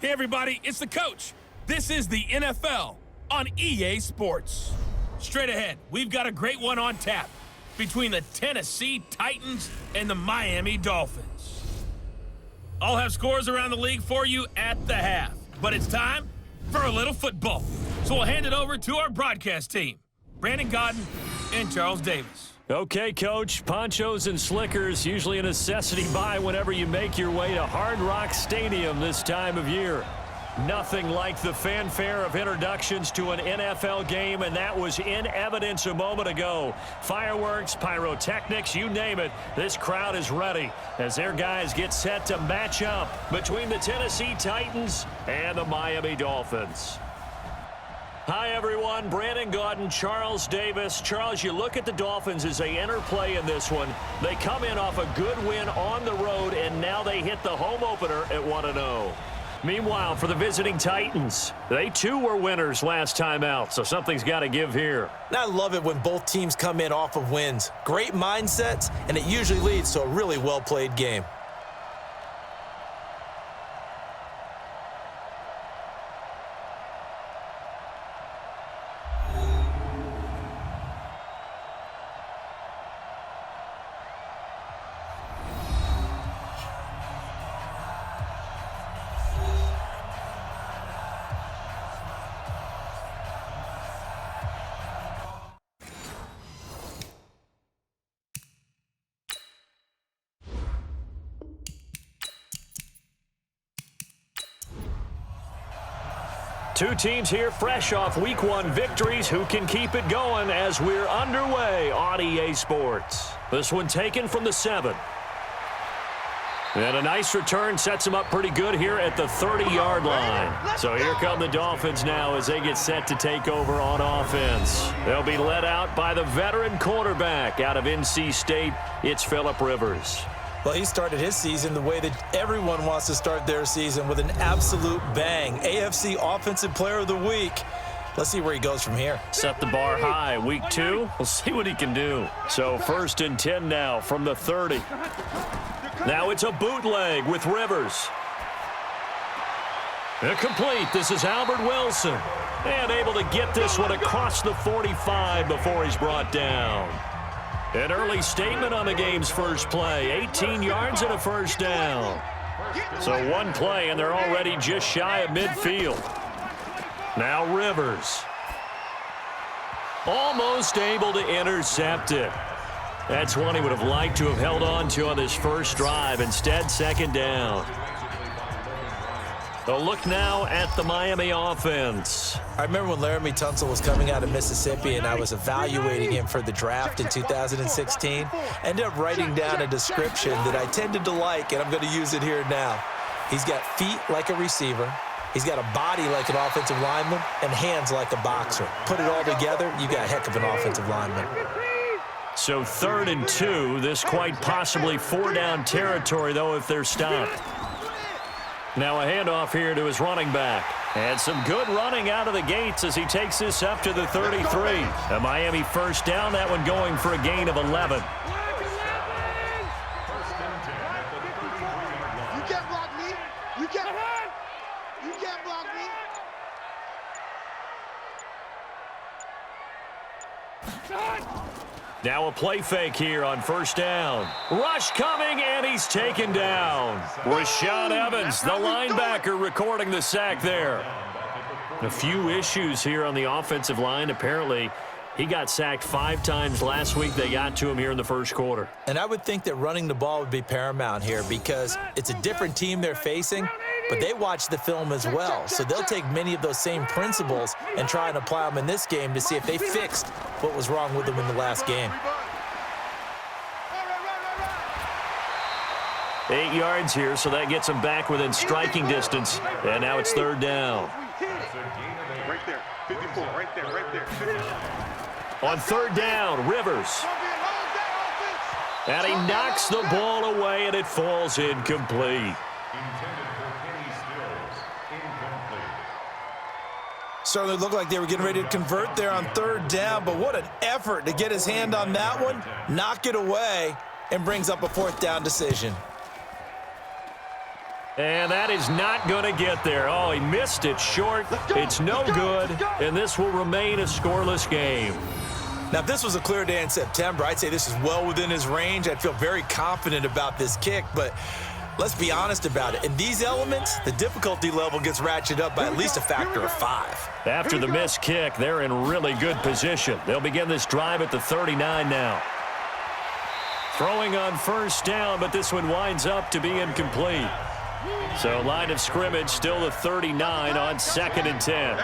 Hey everybody, it's the coach. This is the NFL on EA Sports. Straight ahead, we've got a great one on tap between the Tennessee Titans and the Miami Dolphins. I'll have scores around the league for you at the half, but it's time for a little football. So we'll hand it over to our broadcast team, Brandon Godden and Charles Davis. Okay, Coach, ponchos and slickers, usually a necessity buy whenever you make your way to Hard Rock Stadium this time of year. Nothing like the fanfare of introductions to an NFL game, and that was in evidence a moment ago. Fireworks, pyrotechnics, you name it, this crowd is ready as their guys get set to match up between the Tennessee Titans and the Miami Dolphins. Hi, everyone. Brandon Godden, Charles Davis. Charles, you look at the Dolphins as they enter play in this one. They come in off a good win on the road, and now they hit the home opener at 1-0. Meanwhile, for the visiting Titans, they too were winners last time out, so something's got to give here. And I love it when both teams come in off of wins. Great mindsets, and it usually leads to a really well-played game. Two teams here fresh off Week 1 victories. Who can keep it going as we're underway on EA Sports? This one taken from the 7. And a nice return sets them up pretty good here at the 30-yard line. So here come the Dolphins now as they get set to take over on offense. They'll be led out by the veteran quarterback out of NC State. It's Phillip Rivers. Well, he started his season the way that everyone wants to start their season, with an absolute bang. AFC Offensive Player of the Week. Let's see where he goes from here. Set the bar high. Week 2, we'll see what he can do. So 1st and 10 now from the 30. Now it's a bootleg with Rivers. Incomplete. This is Albert Wilson. And able to get this one across the 45 before he's brought down. An early statement on the game's first play. 18 yards and a first down. So one play, and they're already just shy of midfield. Now Rivers. Almost able to intercept it. That's one he would have liked to have held on to on his first drive. Instead, 2nd down. A look now at the Miami offense. I remember when Laramie Tunsil was coming out of Mississippi and I was evaluating him for the draft in 2016. Ended up writing down a description that I tended to like, and I'm going to use it here now. He's got feet like a receiver. He's got a body like an offensive lineman and hands like a boxer. Put it all together, you got a heck of an offensive lineman. So 3rd and 2. This quite possibly 4-down territory, though, if they're stopped. Now a handoff here to his running back. And some good running out of the gates as he takes this up to the 33. A Miami 1st down, that one going for a gain of 11. You can't block me. You can't block me. Now a play fake here on 1st down. Rush coming, and he's taken down. Rashaan Evans, the linebacker, recording the sack there. A few issues here on the offensive line. Apparently, he got sacked 5 times last week. They got to him here in the first quarter. And I would think that running the ball would be paramount here because it's a different team they're facing, but they watch the film as well. So they'll take many of those same principles and try and apply them in this game to see if they fixed what was wrong with them in the last game. 8 yards here, so that gets them back within striking distance. And now it's 3rd down. Right there. 54. Right there. On 3rd down, Rivers. And he knocks the ball away, and it falls incomplete. Certainly looked like they were getting ready to convert there on 3rd down, but what an effort to get his hand on that one, knock it away, and brings up a 4th down decision. And that is not going to get there. Oh, he missed it short. It's no good, and this will remain a scoreless game. Now, if this was a clear day in September, I'd say this is well within his range. I'd feel very confident about this kick, but let's be honest about it. In these elements, the difficulty level gets ratcheted up by at least a factor of 5. After the missed kick, they're in really good position. They'll begin this drive at the 39 now. Throwing on first down, but this one winds up to be incomplete. So line of scrimmage still the 39 on 2nd and 10.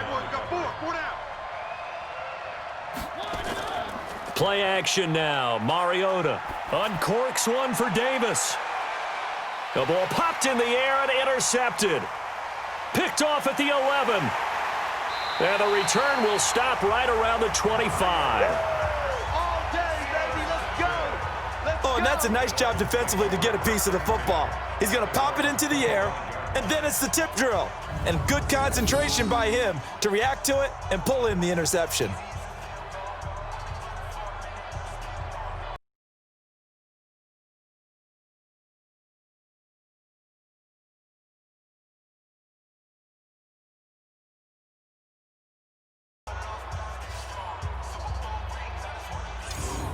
Play action now. Mariota uncorks one for Davis. The ball popped in the air and intercepted. Picked off at the 11. And the return will stop right around the 25. Oh, and that's a nice job defensively to get a piece of the football. He's going to pop it into the air, and then it's the tip drill. And good concentration by him to react to it and pull in the interception.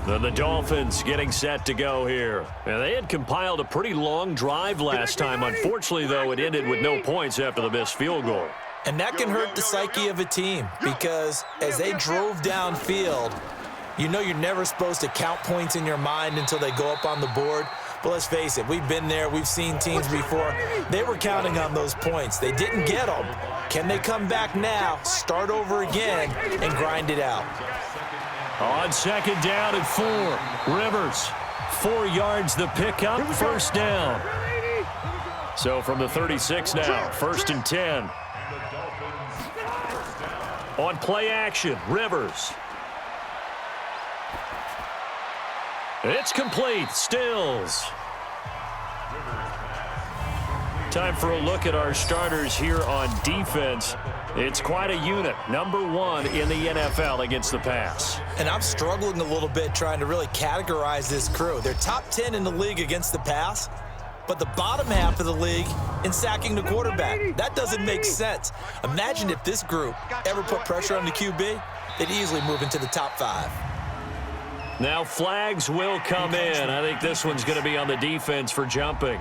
Then the Dolphins getting set to go here. And they had compiled a pretty long drive last time. Unfortunately, though, it ended with no points after the missed field goal. And that can hurt the psyche of a team because as they drove downfield, you know you're never supposed to count points in your mind until they go up on the board. But let's face it, we've been there. We've seen teams before. They were counting on those points. They didn't get them. Can they come back now, start over again, and grind it out? On 2nd down and 4. Rivers, 4 yards the pickup, first down. So from the 36 now, 1st and 10. On play action, Rivers. It's complete, Stills. Time for a look at our starters here on defense. It's quite a unit, #1 in the NFL against the pass. And I'm struggling a little bit trying to really categorize this crew. They're top 10 in the league against the pass, but the bottom half of the league in sacking the quarterback. That doesn't make sense. Imagine if this group ever put pressure on the QB, they'd easily move into the top 5. Now flags will come in. I think this one's going to be on the defense for jumping.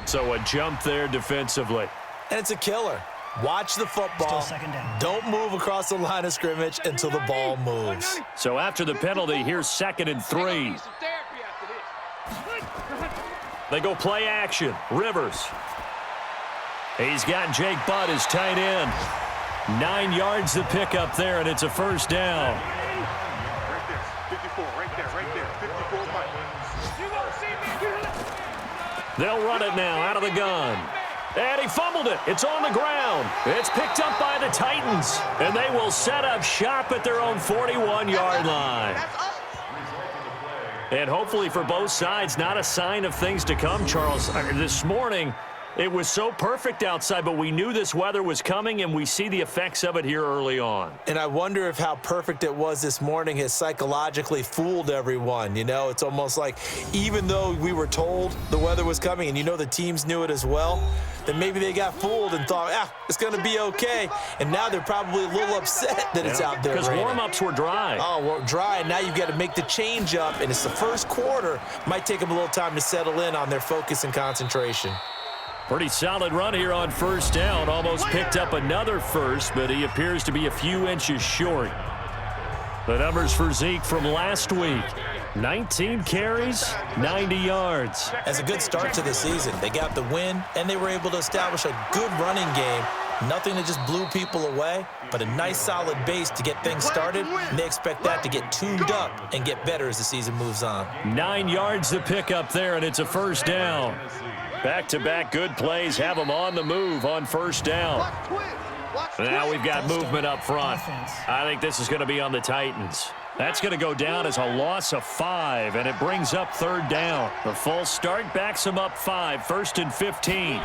So a jump there defensively. And it's a killer. Watch the football. Don't move across the line of scrimmage until the ball moves. So after the penalty, here's 2nd and 3. They go play action. Rivers. He's got Jake Butt as tight end. 9 yards the pickup there, and it's a first down. Right there, 54, right there, 54 Mike. They'll run it now out of the gun. And he fumbled it. It's on the ground. It's picked up by the Titans. And they will set up shop at their own 41-yard line. And hopefully for both sides, not a sign of things to come, Charles. This morning, it was so perfect outside, but we knew this weather was coming, and we see the effects of it here early on. And I wonder if how perfect it was this morning has psychologically fooled everyone. You know, it's almost like even though we were told the weather was coming, and you know the teams knew it as well, then maybe they got fooled and thought, it's going to be okay. And now they're probably a little upset that it's out there. Because warm-ups were dry. Oh, well, dry, and now you've got to make the change up, and it's the first quarter. Might take them a little time to settle in on their focus and concentration. Pretty solid run here on first down. Almost picked up another first, but he appears to be a few inches short. The numbers for Zeke from last week. 19 carries, 90 yards. As a good start to the season, they got the win, and they were able to establish a good running game. Nothing that just blew people away, but a nice solid base to get things started, and they expect that to get tuned up and get better as the season moves on. 9 yards to pick up there, and it's a first down. Back-to-back good plays have them on the move on first down. Now we've got movement up front. I think this is going to be on the Titans. That's going to go down as a loss of 5, and it brings up 3rd down. The false start backs them up 5, 1st and 15.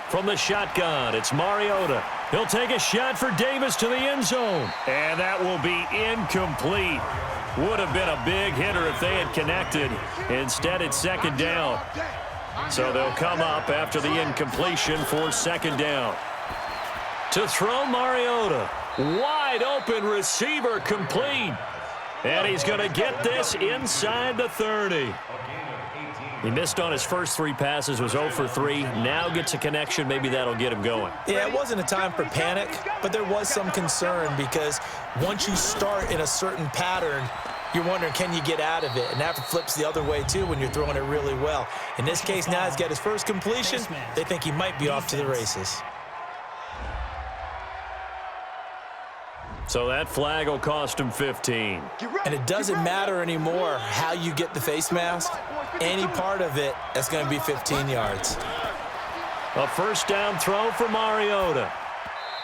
From the shotgun, it's Mariota. He'll take a shot for Davis to the end zone, and that will be incomplete. Would have been a big hitter if they had connected. Instead, it's 2nd down. So they'll come up after the incompletion for second down. To throw, Mariota. Wide open receiver, complete. And he's going to get this inside the 30. He missed on his first 3 passes, was 0 for 3. Now gets a connection. Maybe that'll get him going. Yeah, it wasn't a time for panic, but there was some concern because once you start in a certain pattern, you're wondering, can you get out of it? And that flips the other way, too, when you're throwing it really well. In this case, now he's got his first completion. They think he might be off to the races. So that flag will cost him 15. And it doesn't matter anymore how you get the face mask. Any part of it, that's going to be 15 yards. A first down throw for Mariota.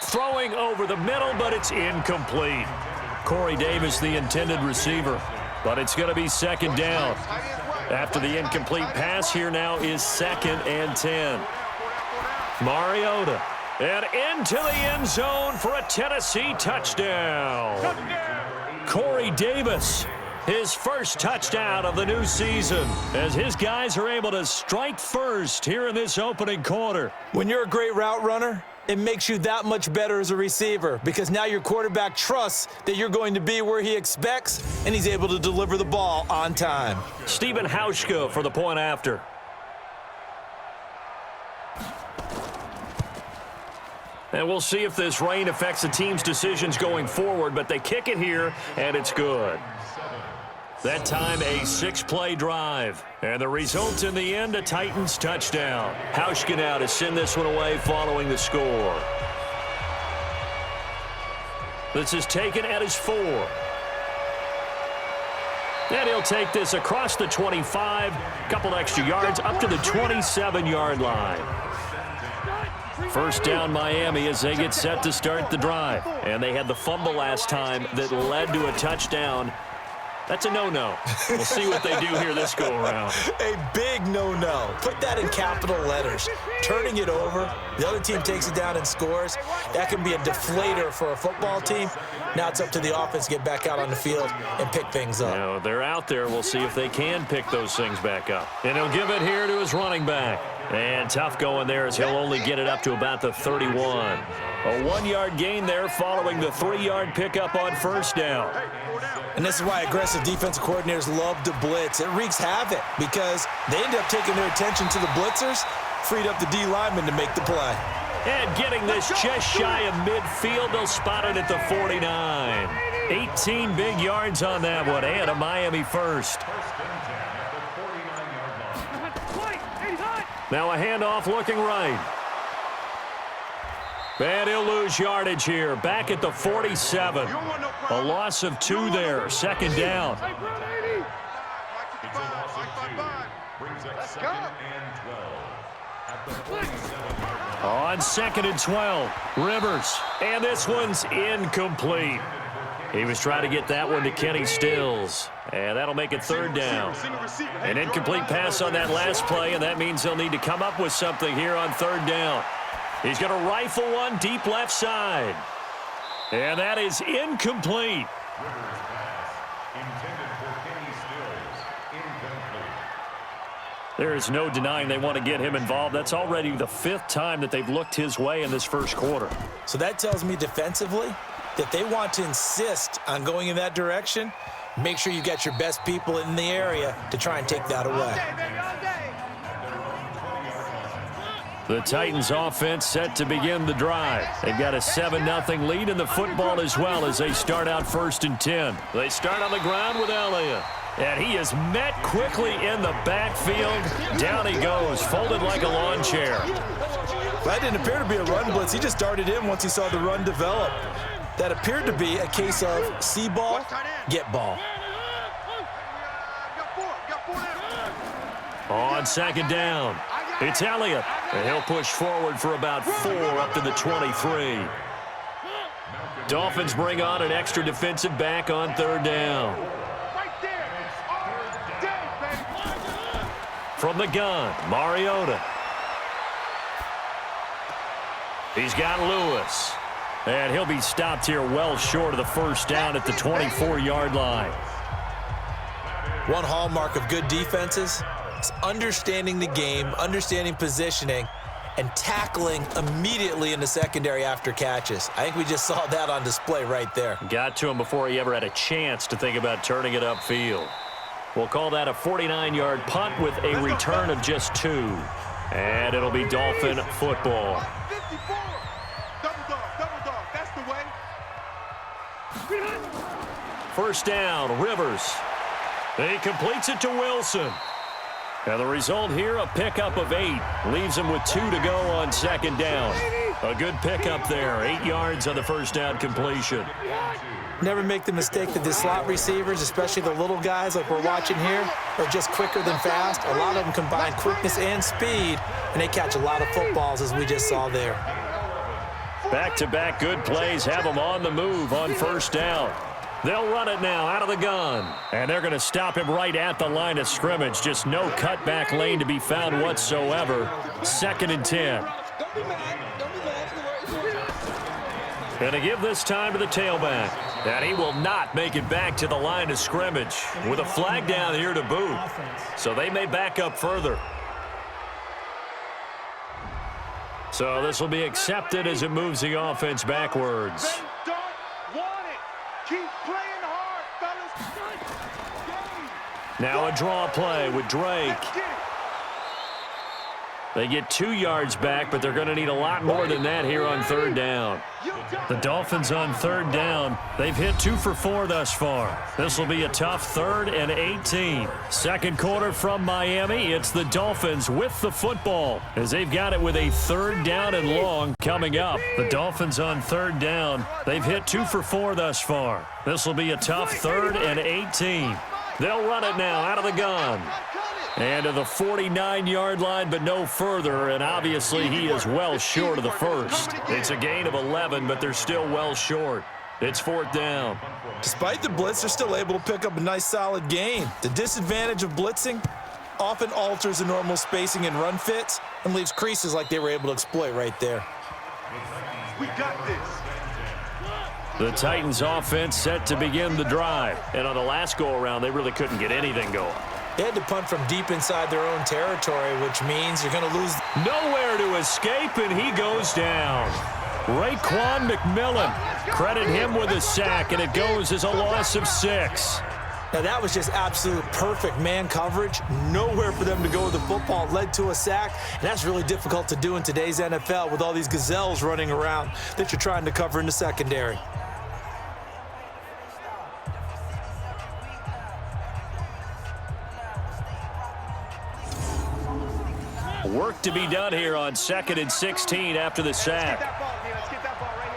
Throwing over the middle, but it's incomplete. Corey Davis, the intended receiver. But it's going to be second down. After the incomplete pass, here now is 2nd and 10. Mariota. And into the end zone for a Tennessee touchdown. Corey Davis, his first touchdown of the new season, as his guys are able to strike first here in this opening quarter. When you're a great route runner, it makes you that much better as a receiver because now your quarterback trusts that you're going to be where he expects, and he's able to deliver the ball on time. Stephen Hauschka for the point after. And we'll see if this rain affects the team's decisions going forward, but they kick it here, and it's good. That time, a 6-play drive. And the result in the end, a Titans touchdown. Hauschka now to send this one away following the score. This is taken at his 4. And he'll take this across the 25, couple extra yards, up to the 27-yard line. First down, Miami, as they get set to start the drive. And they had the fumble last time that led to a touchdown. That's a no-no. We'll see what they do here this go-around. A big no-no. Put that in capital letters. Turning it over, the other team takes it down and scores. That can be a deflator for a football team. Now it's up to the offense to get back out on the field and pick things up. Now, they're out there. We'll see if they can pick those things back up. And he'll give it here to his running back. And tough going there as he'll only get it up to about the 31. A 1-yard gain there following the 3-yard pickup on first down. And this is why aggressive defensive coordinators love to blitz. It wreaks havoc because they end up taking their attention to the blitzers, freed up the D lineman to make the play. And getting this just shy of midfield, they'll spot it at the 49. 18 big yards on that one, and a Miami first. Now a handoff looking right. And he'll lose yardage here. Back at the 47. A loss of 2 there. Second down. On 2nd and 12. Rivers. And this one's incomplete. He was trying to get that one to Kenny Stills. And that'll make it 3rd down. An incomplete pass on that last play, and that means they'll need to come up with something here on 3rd down. He's going to rifle one deep left side. And that is incomplete. There is no denying they want to get him involved. That's already the 5th time that they've looked his way in this first quarter. So that tells me defensively that they want to insist on going in that direction. Make sure you got your best people in the area to try and take that away. The Titans offense set to begin the drive. They've got a 7-0 lead in the football as well as they start out 1st and 10. They start on the ground with Elliott. And he is met quickly in the backfield. Down he goes, folded like a lawn chair. That didn't appear to be a run blitz. He just darted in once he saw the run develop. That appeared to be a case of see ball, get ball. On 2nd down, it's Elliott. And he'll push forward for about 4 up to the 23. Dolphins bring on an extra defensive back on 3rd down. From the gun, Mariota. He's got Lewis. And he'll be stopped here well short of the first down at the 24-yard line. One hallmark of good defenses It's understanding the game, understanding positioning, and tackling immediately in the secondary after catches. I think we just saw that on display right there. Got to him before he ever had a chance to think about turning it upfield. We'll call that a 49-yard punt with a return of just 2. And it'll be Dolphin football. 54. Double dog. That's the way. First down, Rivers. He completes it to Wilson. And the result here, a pickup of 8. Leaves him with 2 to go on second down. A good pickup there. 8 yards on the first down completion. Never make the mistake that the slot receivers, especially the little guys like we're watching here, are just quicker than fast. A lot of them combine quickness and speed, and they catch a lot of footballs, as we just saw there. Back-to-back good plays have them on the move on first down. They'll run it now out of the gun. And they're going to stop him right at the line of scrimmage. Just no cutback lane to be found whatsoever. 2nd and 10. Going to give this time to the tailback. And he will not make it back to the line of scrimmage with a flag down here to boot. So they may back up further. So this will be accepted as it moves the offense backwards. They don't want it. Keep playing hard, fellas. Now a draw play with Drake. Let's get it. They get 2 yards back, but they're going to need a lot more than that here on third down. The Dolphins on third down. They've hit 2 for 4 thus far. This will be a tough 3rd and 18. Second quarter from Miami. It's the Dolphins with the football as they've got it with a 3rd down and long coming up. The Dolphins on third down. They've hit 2 for 4 thus far. This will be a tough 3rd and 18. They'll run it now out of the gun. And to the 49-yard line, but no further, and obviously he is well short of the first. It's a gain of 11, but they're still well short. It's 4th down. Despite the blitz, they're still able to pick up a nice, solid gain. The disadvantage of blitzing often alters the normal spacing and run fits and leaves creases like they were able to exploit right there. We got this. The Titans offense set to begin the drive. And on the last go-around, they really couldn't get anything going. They had to punt from deep inside their own territory, which means you're going to lose. Nowhere to escape, and he goes down. Raekwon McMillan. Credit him with a sack, and it goes as a loss of 6. Now, that was just absolute perfect man coverage. Nowhere for them to go with the football. It led to a sack, and that's really difficult to do in today's NFL with all these gazelles running around that you're trying to cover in the secondary. Work to be done here on 2nd and 16 after the sack. Let's get that ball right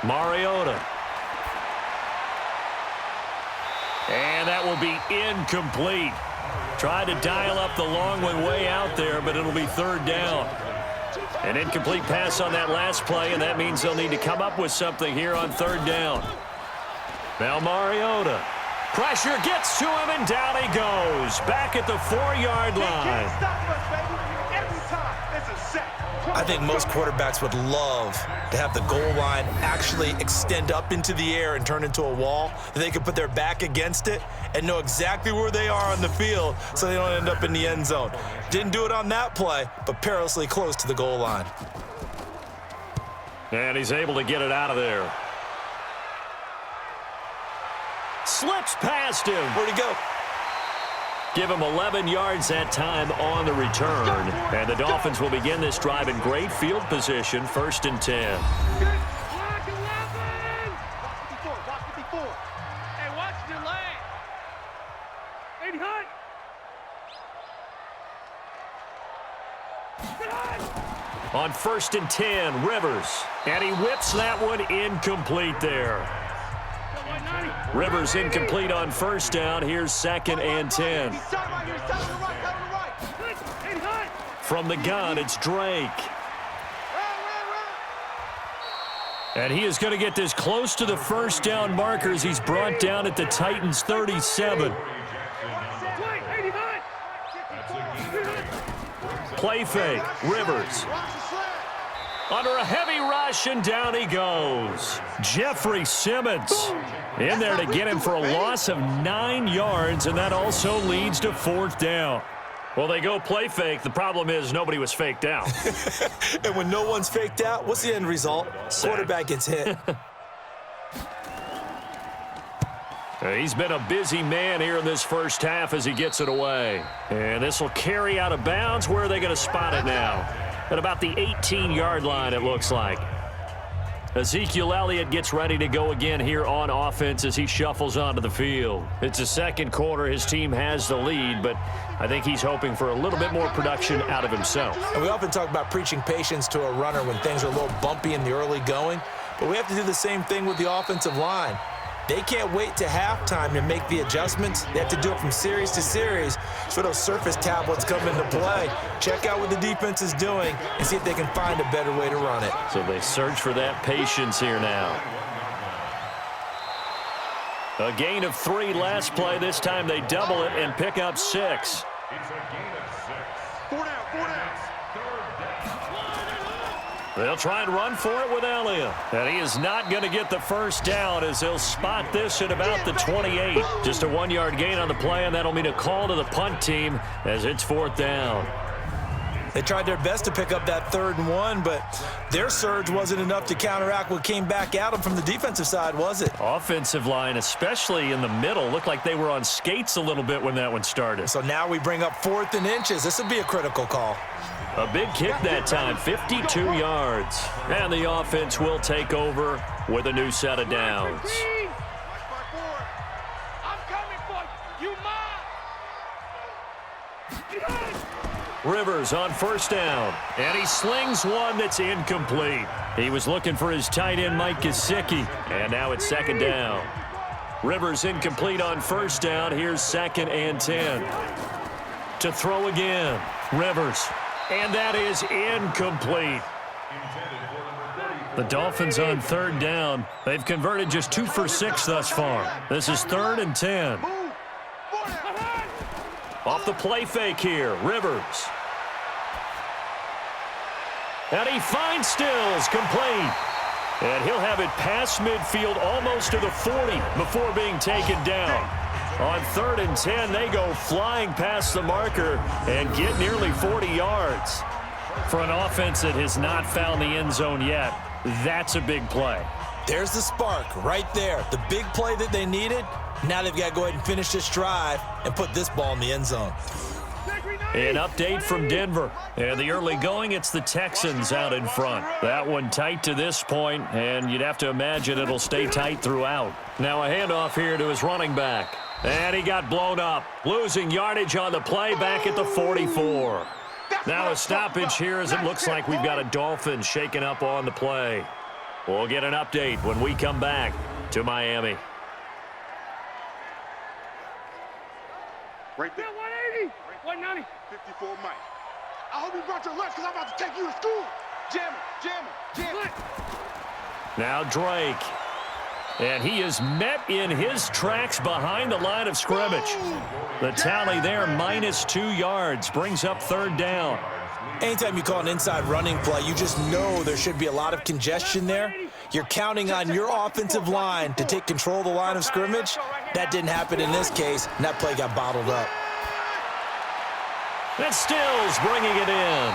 here. Mariota. And that will be incomplete. Tried to dial up the long one way out there, but it'll be 3rd down. An incomplete pass on that last play, and that means they'll need to come up with something here on 3rd down. Now Mariota. Pressure gets to him, and down he goes. Back at the 4-yard line. Can't stop us, baby. Every time it's a sack. I think most quarterbacks would love to have the goal line actually extend up into the air and turn into a wall. They could put their back against it and know exactly where they are on the field so they don't end up in the end zone. Didn't do it on that play, but perilously close to the goal line. And he's able to get it out of there. Slips past him. Where'd he go? Give him 11 yards that time on the return. And the Dolphins will begin this drive in great field position, 1st and 10. Watch 54. Hey, watch the leg. Hey, Hunt. On 1st and 10, Rivers. And he whips that one incomplete there. Rivers incomplete on 1st down. Here's 2nd and 10. From the gun, it's Drake. And he is going to get this close to the 1st down markers. He's brought down at the Titans' 37. Play fake. Rivers. Under a heavy rush, and down he goes. Jeffrey Simmons. In there to get him for a loss of 9 yards, and that also leads to 4th down. Well, they go play fake. The problem is nobody was faked out. And when no one's faked out, what's the end result? Sack. Quarterback gets hit. He's been a busy man here in this first half as he gets it away. And this will carry out of bounds. Where are they going to spot it now? At about the 18-yard line, it looks like. Ezekiel Elliott gets ready to go again here on offense as he shuffles onto the field. It's the second quarter. His team has the lead, but I think he's hoping for a little bit more production out of himself. And we often talk about preaching patience to a runner when things are a little bumpy in the early going, but we have to do the same thing with the offensive line. They can't wait to halftime to make the adjustments. They have to do it from series to series so those surface tablets come into play. Check out what the defense is doing and see if they can find a better way to run it. So they search for that patience here now. A gain of 3 last play. This time they double it and pick up 6. It's a gain of 6. 4 down, 4 down. They'll try and run for it with Elliott. And he is not going to get the first down as they'll spot this at about the 28. Just a 1-yard gain on the play, and that'll mean a call to the punt team as it's 4th down. They tried their best to pick up that 3rd and 1, but their surge wasn't enough to counteract what came back at them from the defensive side, was it? Offensive line, especially in the middle, looked like they were on skates a little bit when that one started. So now we bring up 4th and inches. This would be a critical call. A big kick that time, 52 yards. And the offense will take over with a new set of downs. I'm coming for you, Ma. Rivers on 1st down, and he slings one that's incomplete. He was looking for his tight end, Mike Gesicki, and now it's 2nd down. Rivers incomplete on 1st down. Here's 2nd and 10. To throw again, Rivers. And that is incomplete. The Dolphins on 3rd down. They've converted just 2 for 6 thus far. This is 3rd and 10. Off the play fake here, Rivers. And he finds Stills, complete. And he'll have it past midfield almost to the 40 before being taken down. On 3rd and 10, they go flying past the marker and get nearly 40 yards. For an offense that has not found the end zone yet, that's a big play. There's the spark right there. The big play that they needed. Now they've got to go ahead and finish this drive and put this ball in the end zone. An update from Denver. And the early going, it's the Texans out in front. That one tight to this point, and you'd have to imagine it'll stay tight throughout. Now a handoff here to his running back. And he got blown up, losing yardage on the play back at the 44. Now a stoppage here as it looks like we've got a Dolphin shaking up on the play. We'll get an update when we come back to Miami. Right there. 180. 190. 54, Mike. I hope you brought your lunch because I'm about to take you to school. Jam it. Now Drake. And he is met in his tracks behind the line of scrimmage. The tally there, -2 yards, brings up 3rd down. Anytime you call an inside running play, you just know there should be a lot of congestion there. You're counting on your offensive line to take control of the line of scrimmage. That didn't happen in this case, and that play got bottled up. That's Stills bringing it in.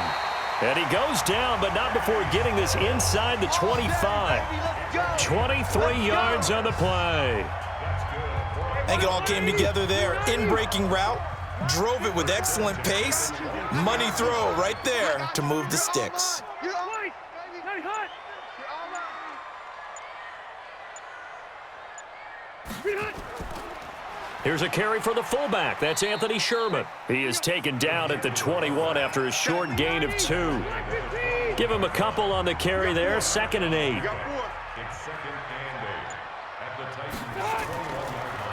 And he goes down, but not before getting this inside the 25. 23 yards on the play. I think it all came together there. In-breaking route, drove it with excellent pace. Money throw right there to move the sticks. Here's a carry for the fullback. That's Anthony Sherman. He is taken down at the 21 after a short gain of 2. Give him a couple on the carry there. 2nd and 8.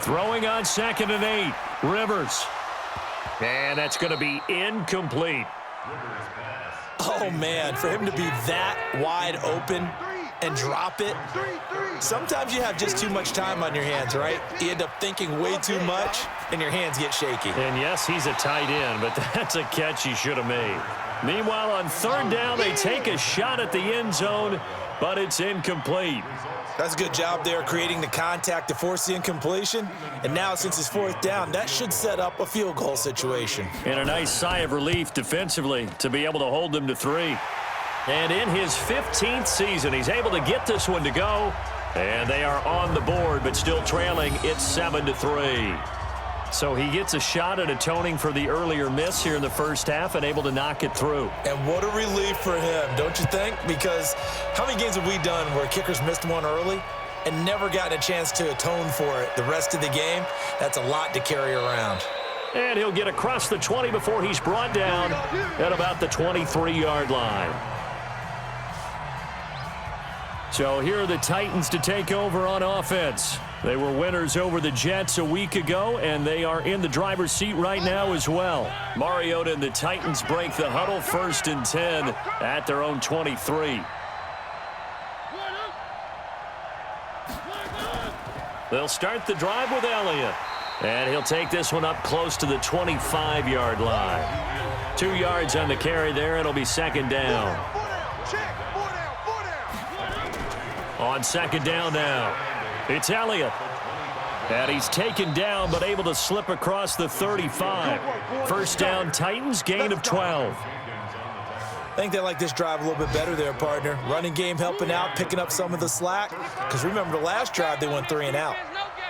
Throwing on 2nd and 8. Rivers. And that's going to be incomplete. Oh, man, for him to be that wide open and drop it. Sometimes you have just too much time on your hands, right? You end up thinking way too much, and your hands get shaky. And yes, he's a tight end, but that's a catch he should have made. Meanwhile, on 3rd down, they take a shot at the end zone, but it's incomplete. That's a good job there creating the contact to force the incompletion. And now since it's 4th down, that should set up a field goal situation. And a nice sigh of relief defensively to be able to hold them to 3. And in his 15th season, he's able to get this one to go. And they are on the board, but still trailing. It's 7-3. So he gets a shot at atoning for the earlier miss here in the first half and able to knock it through. And what a relief for him, don't you think? Because how many games have we done where kickers missed one early and never gotten a chance to atone for it the rest of the game? That's a lot to carry around. And he'll get across the 20 before he's brought down at about the 23-yard line. So here are the Titans to take over on offense. They were winners over the Jets a week ago, and they are in the driver's seat right now as well. Mariota and the Titans break the huddle, 1st and 10 at their own 23. They'll start the drive with Elliott. And he'll take this one up close to the 25-yard line. 2 yards on the carry there. It'll be 2nd down. On 2nd down now, it's Elliott. And he's taken down but able to slip across the 35. 1st down, Titans, gain of 12. I think they like this drive a little bit better there, partner. Running game helping out, picking up some of the slack. Because remember, the last drive they went 3 and out.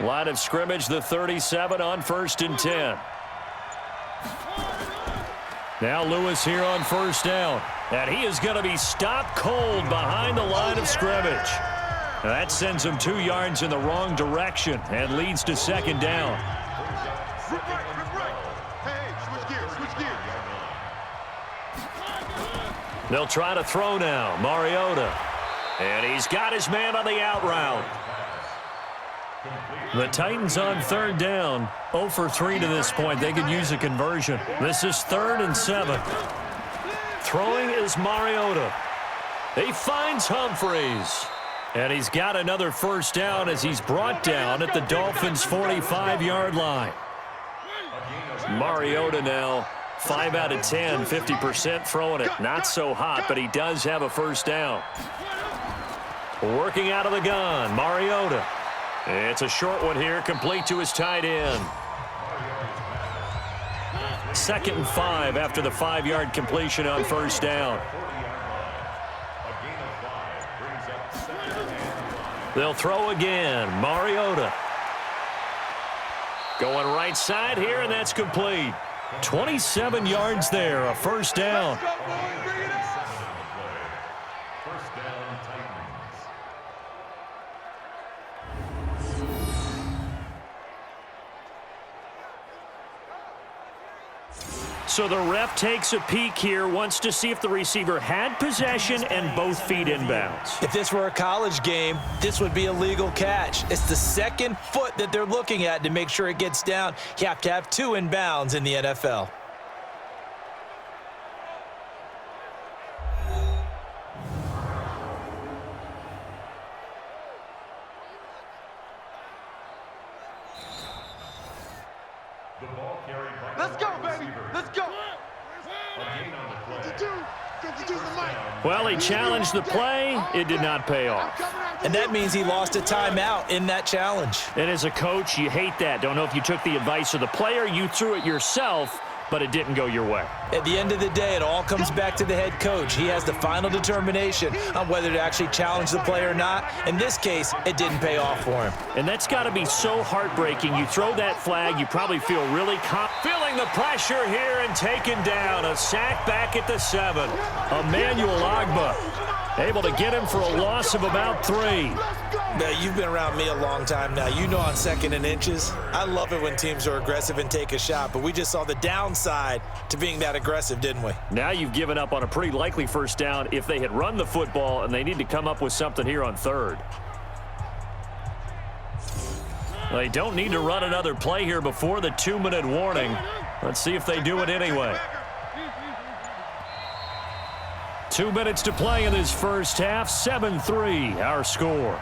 Line of scrimmage, the 37 on 1st and 10. Now Lewis here on 1st down. And he is going to be stopped cold behind the line of scrimmage. That sends him 2 yards in the wrong direction and leads to 2nd down. They'll try to throw now. Mariota. And he's got his man on the out route. The Titans on 3rd down. 0 for 3 to this point. They could use a conversion. This is 3rd and 7. Throwing is Mariota. He finds Humphries. And he's got another 1st down as he's brought down at the Dolphins' 45-yard line. Mariota now 5 out of 10, 50% throwing it. Not so hot, but he does have a 1st down. Working out of the gun, Mariota. It's a short one here, complete to his tight end. 2nd and 5 after the 5-yard completion on 1st down. They'll throw again. Mariota. Going right side here, and that's complete. 27 yards there, a 1st down. So the ref takes a peek here, wants to see if the receiver had possession and both feet inbounds. If this were a college game, this would be a legal catch. It's the 2nd foot that they're looking at to make sure it gets down. You have to have 2 inbounds in the NFL. Let's go, baby. Let's go. Well, he challenged the play. It did not pay off. And that means he lost a timeout in that challenge. And as a coach, you hate that. Don't know if you took the advice of the player, you threw it yourself, but it didn't go your way. At the end of the day, it all comes back to the head coach. He has the final determination on whether to actually challenge the play or not. In this case, it didn't pay off for him. And that's got to be so heartbreaking. You throw that flag, you probably feel really feeling the pressure here and taken down. A sack back at the 7. Emmanuel Ogbah able to get him for a loss of about 3. Now, you've been around me a long time now. You know on 2nd and inches, I love it when teams are aggressive and take a shot, but we just saw the downside to being that aggressive, didn't we? Now you've given up on a pretty likely 1st down if they had run the football, and they need to come up with something here on 3rd. They don't need to run another play here before the 2-minute warning. Let's see if they do it anyway. 2 minutes to play in this first half. 7-3, our score.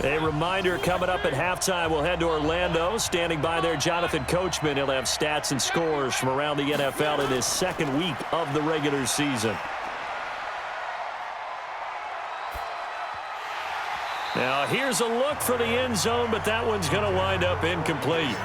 A reminder coming up at halftime, we'll head to Orlando. Standing by there, Jonathan Coachman. He'll have stats and scores from around the NFL in his 2nd week of the regular season. Now here's a look for the end zone, but that one's going to wind up incomplete.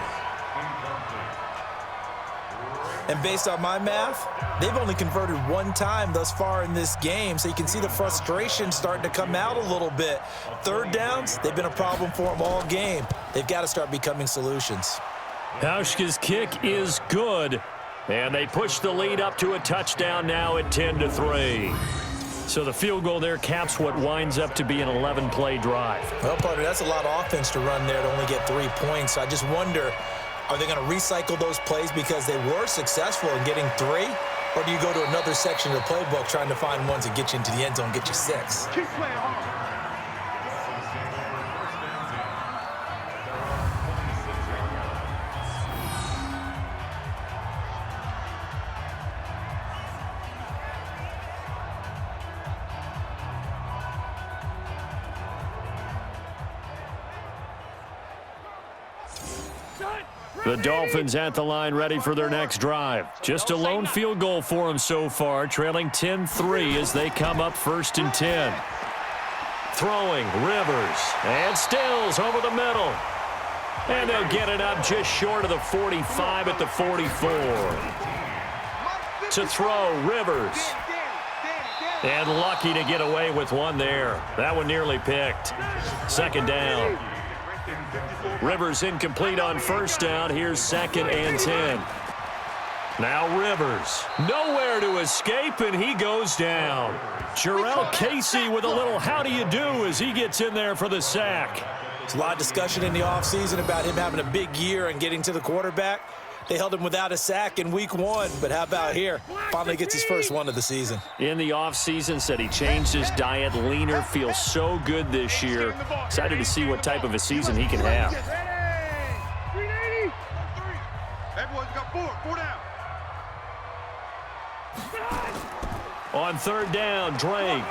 And based on my math, they've only converted one time thus far in this game, so you can see the frustration starting to come out a little bit. Third downs, they've been a problem for them all game. They've got to start becoming solutions. Hauschka's kick is good, and they push the lead up to a touchdown now at 10-3. So the field goal there caps what winds up to be an 11-play drive. Well, partner, that's a lot of offense to run there to only get 3 points. So I just wonder, are they going to recycle those plays because they were successful in getting 3? Or do you go to another section of the playbook trying to find ones that get you into the end zone, get you 6? Keep playing hard. The Dolphins at the line ready for their next drive. Just a lone field goal for them so far, trailing 10-3 as they come up 1st and 10. Throwing, Rivers, and Stills over the middle. And they'll get it up just short of the 45 at the 44. To throw, Rivers. And lucky to get away with one there. That one nearly picked. 2nd down. Rivers incomplete on 1st down. Here's 2nd and 10. Now Rivers. Nowhere to escape, and he goes down. Jarrell Casey with a little how do you do as he gets in there for the sack. There's a lot of discussion in the offseason about him having a big year and getting to the quarterback. They held him without a sack in week 1, but how about here? Finally gets his first one of the season. In the offseason, said he changed his diet, leaner, feels so good this year. Excited to see what type of a season he can have. 380. Everyone's got 4 down. On 3rd down, Drake.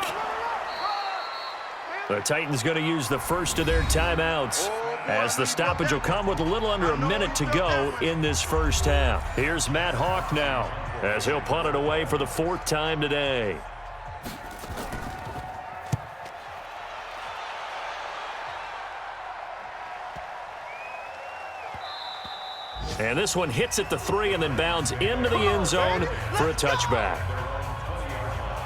The Titans going to use the first of their timeouts, as the stoppage will come with a little under a minute to go in this first half. Here's Matt Hawk now, as he'll punt it away for the 4th time today. And this one hits at the 3 and then bounds into the end zone for a touchback.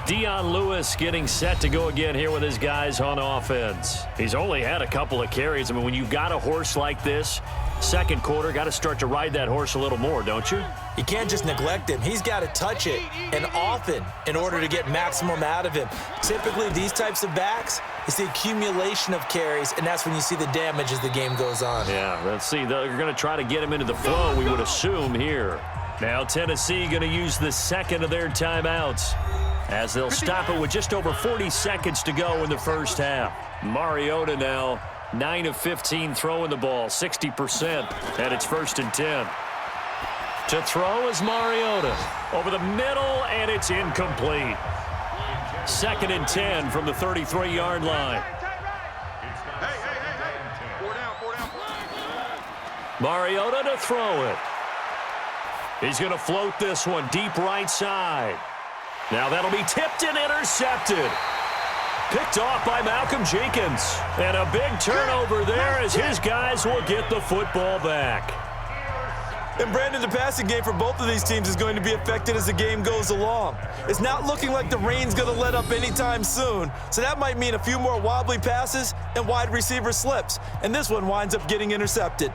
Dion Lewis getting set to go again here with his guys on offense. He's only had a couple of carries. I mean, when you've got a horse like this, 2nd quarter, got to start to ride that horse a little more, don't you? You can't just neglect him. He's got to touch it, and often, in order to get maximum out of him. Typically, these types of backs, it's the accumulation of carries, and that's when you see the damage as the game goes on. Yeah, let's see. They're going to try to get him into the flow, we would assume, here. Now Tennessee going to use the 2nd of their timeouts, as they'll stop it with just over 40 seconds to go in the first half. Mariota now 9 of 15 throwing the ball, 60%, and it's 1st and 10. To throw is Mariota over the middle, and it's incomplete. 2nd and 10 from the 33-yard line. Hey. 4 down. Mariota to throw it. He's going to float this one deep right side. Now that'll be tipped and intercepted. Picked off by Malcolm Jenkins. And a big turnover there as his guys will get the football back. And Brandon, the passing game for both of these teams is going to be affected as the game goes along. It's not looking like the rain's going to let up anytime soon, so that might mean a few more wobbly passes and wide receiver slips. And this one winds up getting intercepted.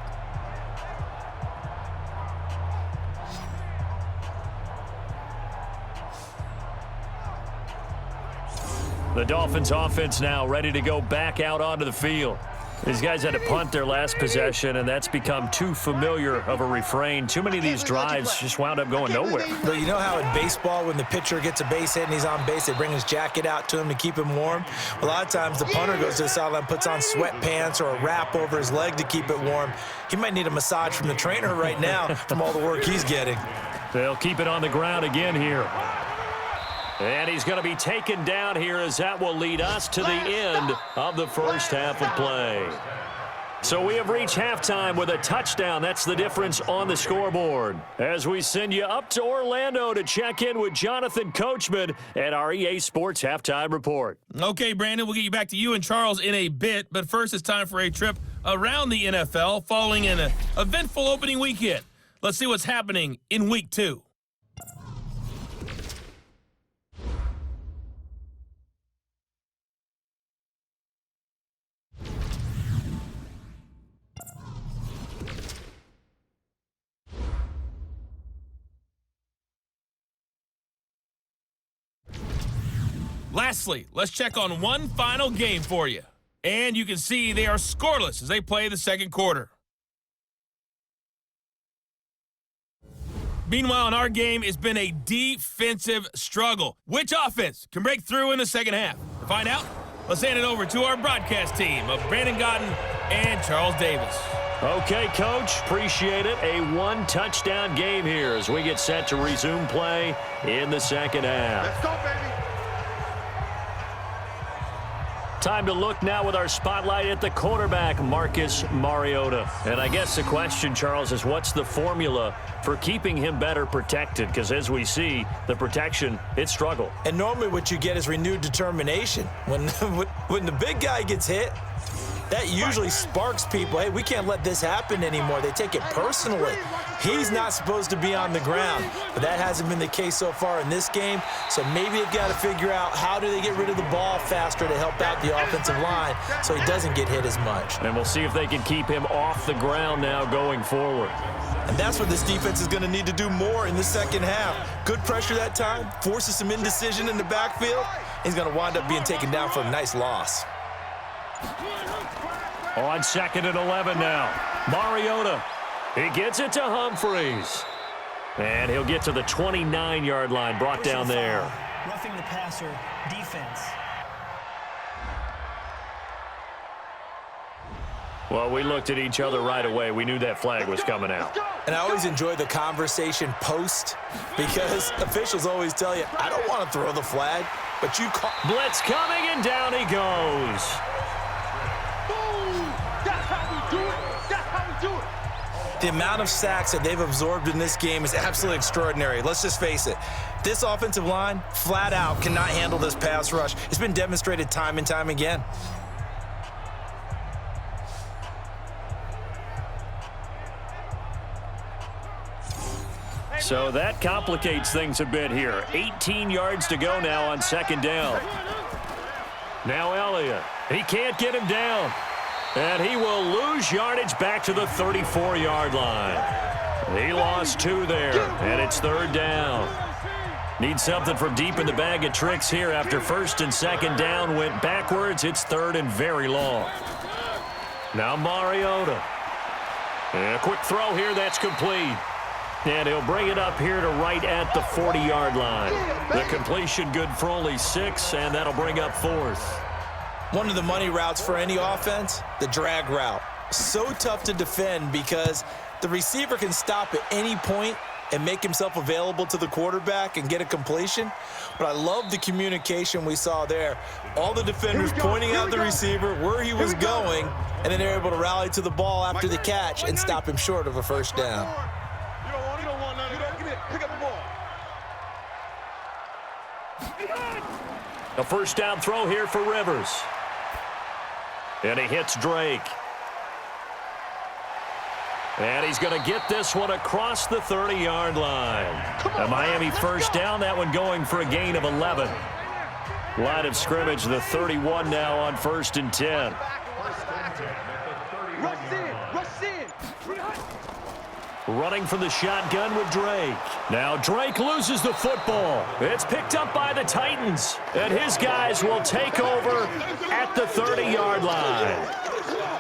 The Dolphins offense now ready to go back out onto the field. These guys had to punt their last possession, and that's become too familiar of a refrain. Too many of these drives just wound up going nowhere. But you know how in baseball, when the pitcher gets a base hit and he's on base, they bring his jacket out to him to keep him warm? A lot of times the punter goes to the sideline, puts on sweatpants or a wrap over his leg to keep it warm. He might need a massage from the trainer right now from all the work he's getting. They'll keep it on the ground again here. And he's going to be taken down here as that will lead us to the end of the first half of play. So we have reached halftime with a touchdown. That's the difference on the scoreboard. As we send you up to Orlando to check in with Jonathan Coachman at our EA Sports Halftime Report. Okay, Brandon, we'll get you back to you and Charles in a bit, but first it's time for a trip around the NFL following an eventful opening weekend. Let's see what's happening in Week 2. Lastly, let's check on one final game for you. And you can see they are scoreless as they play the second quarter. Meanwhile, in our game, it's been a defensive struggle. Which offense can break through in the second half? To find out, let's hand it over to our broadcast team of Brandon Godden and Charles Davis. Okay, Coach, appreciate it. A one-touchdown game here as we get set to resume play in the second half. Let's go, baby. Time to look now with our spotlight at the quarterback, Marcus Mariota. And I guess the question, Charles, is what's the formula for keeping him better protected? Because as we see, the protection, it struggled. And normally what you get is renewed determination. When the big guy gets hit, that usually sparks people. Hey, we can't let this happen anymore. They take it personally. He's not supposed to be on the ground, but that hasn't been the case so far in this game. So maybe they've got to figure out how do they get rid of the ball faster to help out the offensive line so he doesn't get hit as much. And we'll see if they can keep him off the ground now going forward. And that's what this defense is going to need to do more in the second half. Good pressure that time, forces some indecision in the backfield. He's going to wind up being taken down for a nice loss. On 2nd and 11 now. Mariota. He gets it to Humphreys. And he'll get to the 29-yard line, brought down there. Roughing the passer, defense. Well, we looked at each other right away. We knew that flag was coming out. And I always enjoy the conversation post because officials always tell you, I don't want to throw the flag, but you call. Blitz coming, and down he goes. That's how we do it. That's how we do it. The amount of sacks that they've absorbed in this game is absolutely extraordinary. Let's just face it. This offensive line, flat out, cannot handle this pass rush. It's been demonstrated time and time again. So that complicates things a bit here. 18 yards to go now on 2nd down. Now Elliott. He can't get him down. And he will lose yardage back to the 34-yard line. He lost 2 there, and it's 3rd down. Need something from deep in the bag of tricks here after 1st and 2nd down went backwards. It's 3rd and very long. Now Mariota. And a quick throw here, that's complete. And he'll bring it up here to right at the 40-yard line. The completion good for only 6, and that'll bring up 4th. One of the money routes for any offense, the drag route. So tough to defend because the receiver can stop at any point and make himself available to the quarterback and get a completion. But I love the communication we saw there. All the defenders pointing out the receiver, where he was going, and then they're able to rally to the ball after the catch and stop him short of a first down. You don't want none of that. Get it. Pick up the ball. A first down throw here for Rivers. And he hits Drake. And he's going to get this one across the 30-yard line. A Miami first down, that one going for a gain of 11. Line of scrimmage, the 31 now on 1st and 10. Rush in. Running from the shotgun with Drake. Now Drake loses the football. It's picked up by the Titans. And his guys will take over at the 30-yard line.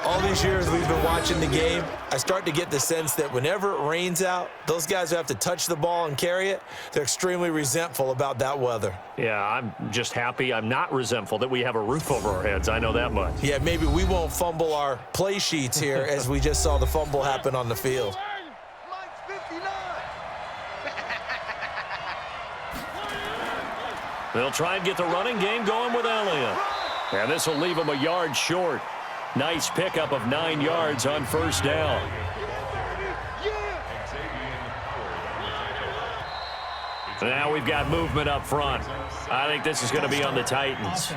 All these years we've been watching the game, I start to get the sense that whenever it rains out, those guys who have to touch the ball and carry it, they're extremely resentful about that weather. Yeah, I'm just happy I'm not resentful that we have a roof over our heads. I know that much. Yeah, maybe we won't fumble our play sheets here as we just saw the fumble happen on the field. They'll try and get the running game going with Elliott. And this will leave him a yard short. Nice pickup of 9 yards on first down. Now we've got movement up front. I think this is going to be on the Titans.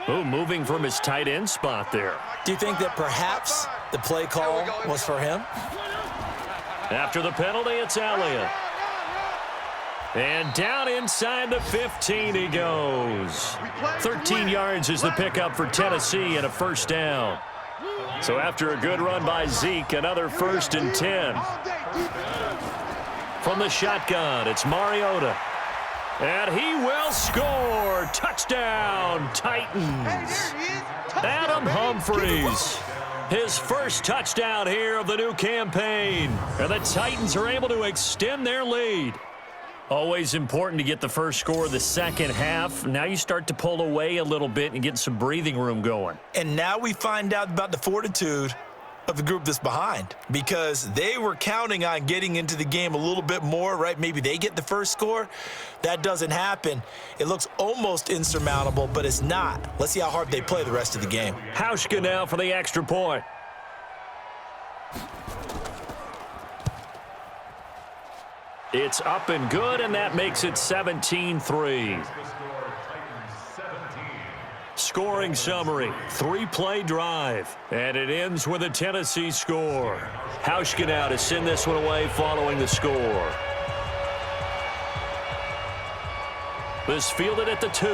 Oh, moving from his tight end spot there. Do you think that perhaps the play call was for him? After the penalty, it's Elliott. And down inside the 15 he goes. 13 yards is the pickup for Tennessee and a first down. So after a good run by Zeke, another 1st and 10. From the shotgun, it's Mariota. And he will score. Touchdown, Titans. Adam Humphries. His first touchdown here of the new campaign. And the Titans are able to extend their lead. Always important to get the first score of the second half. Now you start to pull away a little bit and get some breathing room going. And now we find out about the fortitude of the group that's behind, because they were counting on getting into the game a little bit more, right? Maybe they get the first score. That doesn't happen. It looks almost insurmountable, but it's not. Let's see how hard they play the rest of the game. Hauschka now for the extra point. It's up and good, and that makes it 17-3. Scoring summary, 3-play drive, and it ends with a Tennessee score. Hauschka now to send this one away following the score. This fielded at the 2.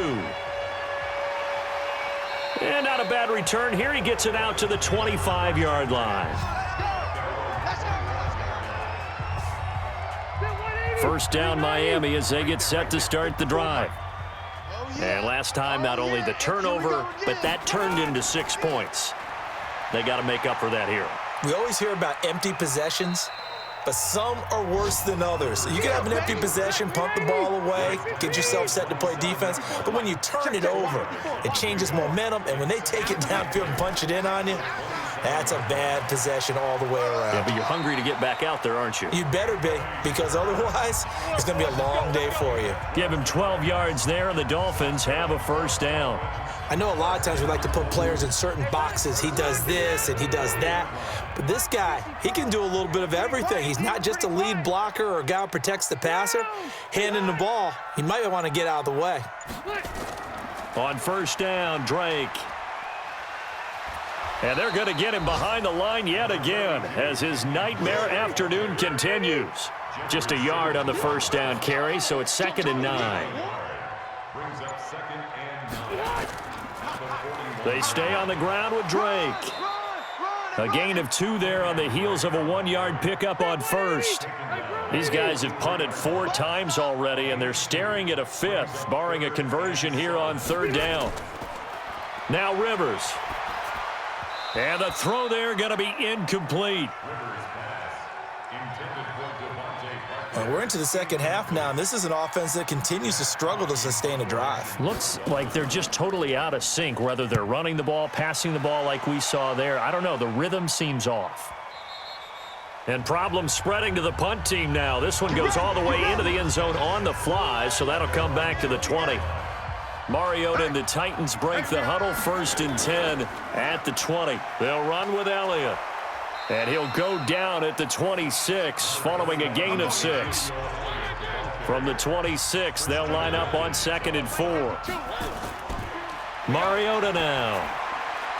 And not a bad return here. He gets it out to the 25-yard line. First down Miami as they get set to start the drive. And last time, not only the turnover, but that turned into 6 points. They got to make up for that here. We always hear about empty possessions, but some are worse than others. You can have an empty possession, punt the ball away, get yourself set to play defense, but when you turn it over, it changes momentum, and when they take it downfield and punch it in on you, that's a bad possession all the way around. Yeah, but you're hungry to get back out there, aren't you? You'd better be, because otherwise it's going to be a long day for you. Give him 12 yards there, and the Dolphins have a first down. I know a lot of times we like to put players in certain boxes. He does this and he does that. But this guy, he can do a little bit of everything. He's not just a lead blocker or a guy who protects the passer. Handing the ball, he might want to get out of the way. On first down, Drake. And they're going to get him behind the line yet again as his nightmare afternoon continues. Just a yard on the first down carry, so it's 2nd and 9. They stay on the ground with Drake. A gain of 2 there on the heels of a 1-yard pickup on first. These guys have punted 4 times already, and they're staring at a 5th, barring a conversion here on 3rd down. Now Rivers. And the throw there going to be incomplete. We're into the second half now, and this is an offense that continues to struggle to sustain a drive. Looks like they're just totally out of sync, whether they're running the ball, passing the ball like we saw there. I don't know. The rhythm seems off. And problems spreading to the punt team now. This one goes all the way into the end zone on the fly, so that'll come back to the 20. Mariota and the Titans break the huddle, 1st and 10 at the 20. They'll run with Elliott. And he'll go down at the 26 following a gain of 6. From the 26, they'll line up on 2nd and 4. Mariota now.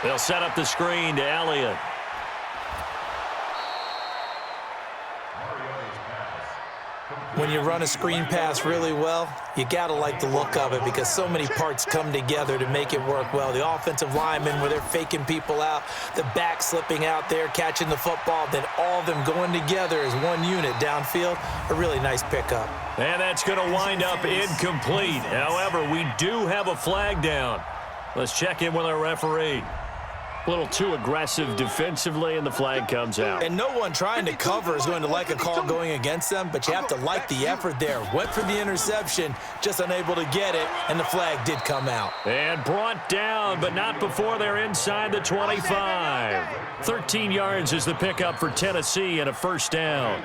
They'll set up the screen to Elliott. When you run a screen pass really well, you got to like the look of it because so many parts come together to make it work well. The offensive linemen, where they're faking people out, the back slipping out there, catching the football, then all of them going together as one unit downfield. A really nice pickup. And that's going to wind up incomplete. However, we do have a flag down. Let's check in with our referee. A little too aggressive defensively, and the flag comes out. And no one trying to cover is going to like a call going against them, but you have to like the effort there. Went for the interception, just unable to get it, and the flag did come out. And brought down, but not before they're inside the 25. 13 yards is the pickup for Tennessee and a first down.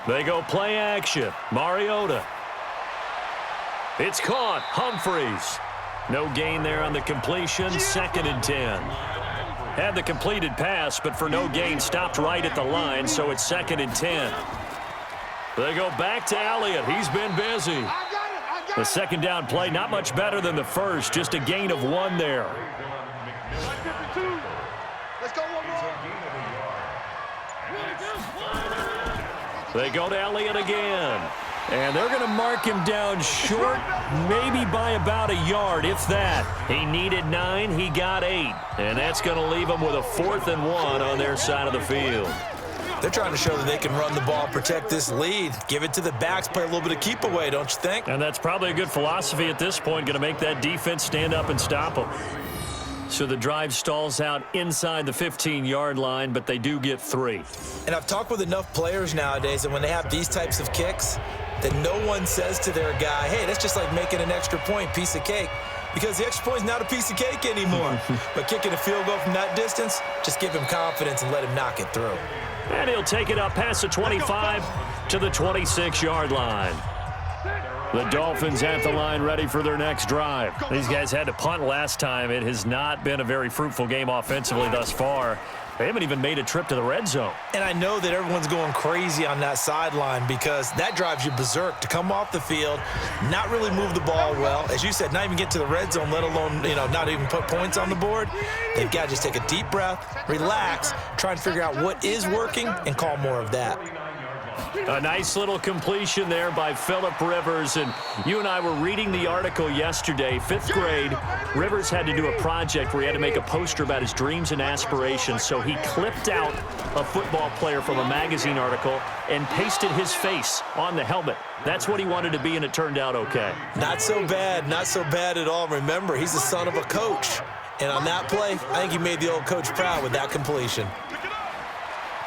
They go play action. Mariota. It's caught. Humphreys. No gain there on the completion. 2nd and 10. Had the completed pass, but for no gain, stopped right at the line, so it's 2nd and 10. They go back to Elliott. He's been busy. The second down play, not much better than the first, just a gain of 1 there. Let's go one more. They go to Elliott again. And they're going to mark him down short, maybe by about a yard, if that. He needed 9, he got 8. And that's going to leave him with a 4th and 1 on their side of the field. They're trying to show that they can run the ball, protect this lead. Give it to the backs, play a little bit of keep away, don't you think? And that's probably a good philosophy at this point, going to make that defense stand up and stop them. So the drive stalls out inside the 15-yard line, but they do get 3. And I've talked with enough players nowadays that when they have these types of kicks, that no one says to their guy, hey, that's just like making an extra point, piece of cake. Because the extra point is not a piece of cake anymore. But kicking a field goal from that distance, just give him confidence and let him knock it through. And he'll take it up past the 25 to the 26-yard line. The Dolphins at the line ready for their next drive. These guys had to punt last time. It has not been a very fruitful game offensively thus far. They haven't even made a trip to the red zone. And I know that everyone's going crazy on that sideline because that drives you berserk to come off the field, not really move the ball well. As you said, not even get to the red zone, let alone, not even put points on the board. They've got to just take a deep breath, relax, try and figure out what is working and call more of that. A nice little completion there by Phillip Rivers. And you and I were reading the article yesterday, 5th grade. Rivers had to do a project where he had to make a poster about his dreams and aspirations. So he clipped out a football player from a magazine article and pasted his face on the helmet. That's what he wanted to be, and it turned out okay. Not so bad at all. Remember, he's the son of a coach. And on that play, I think he made the old coach proud with that completion.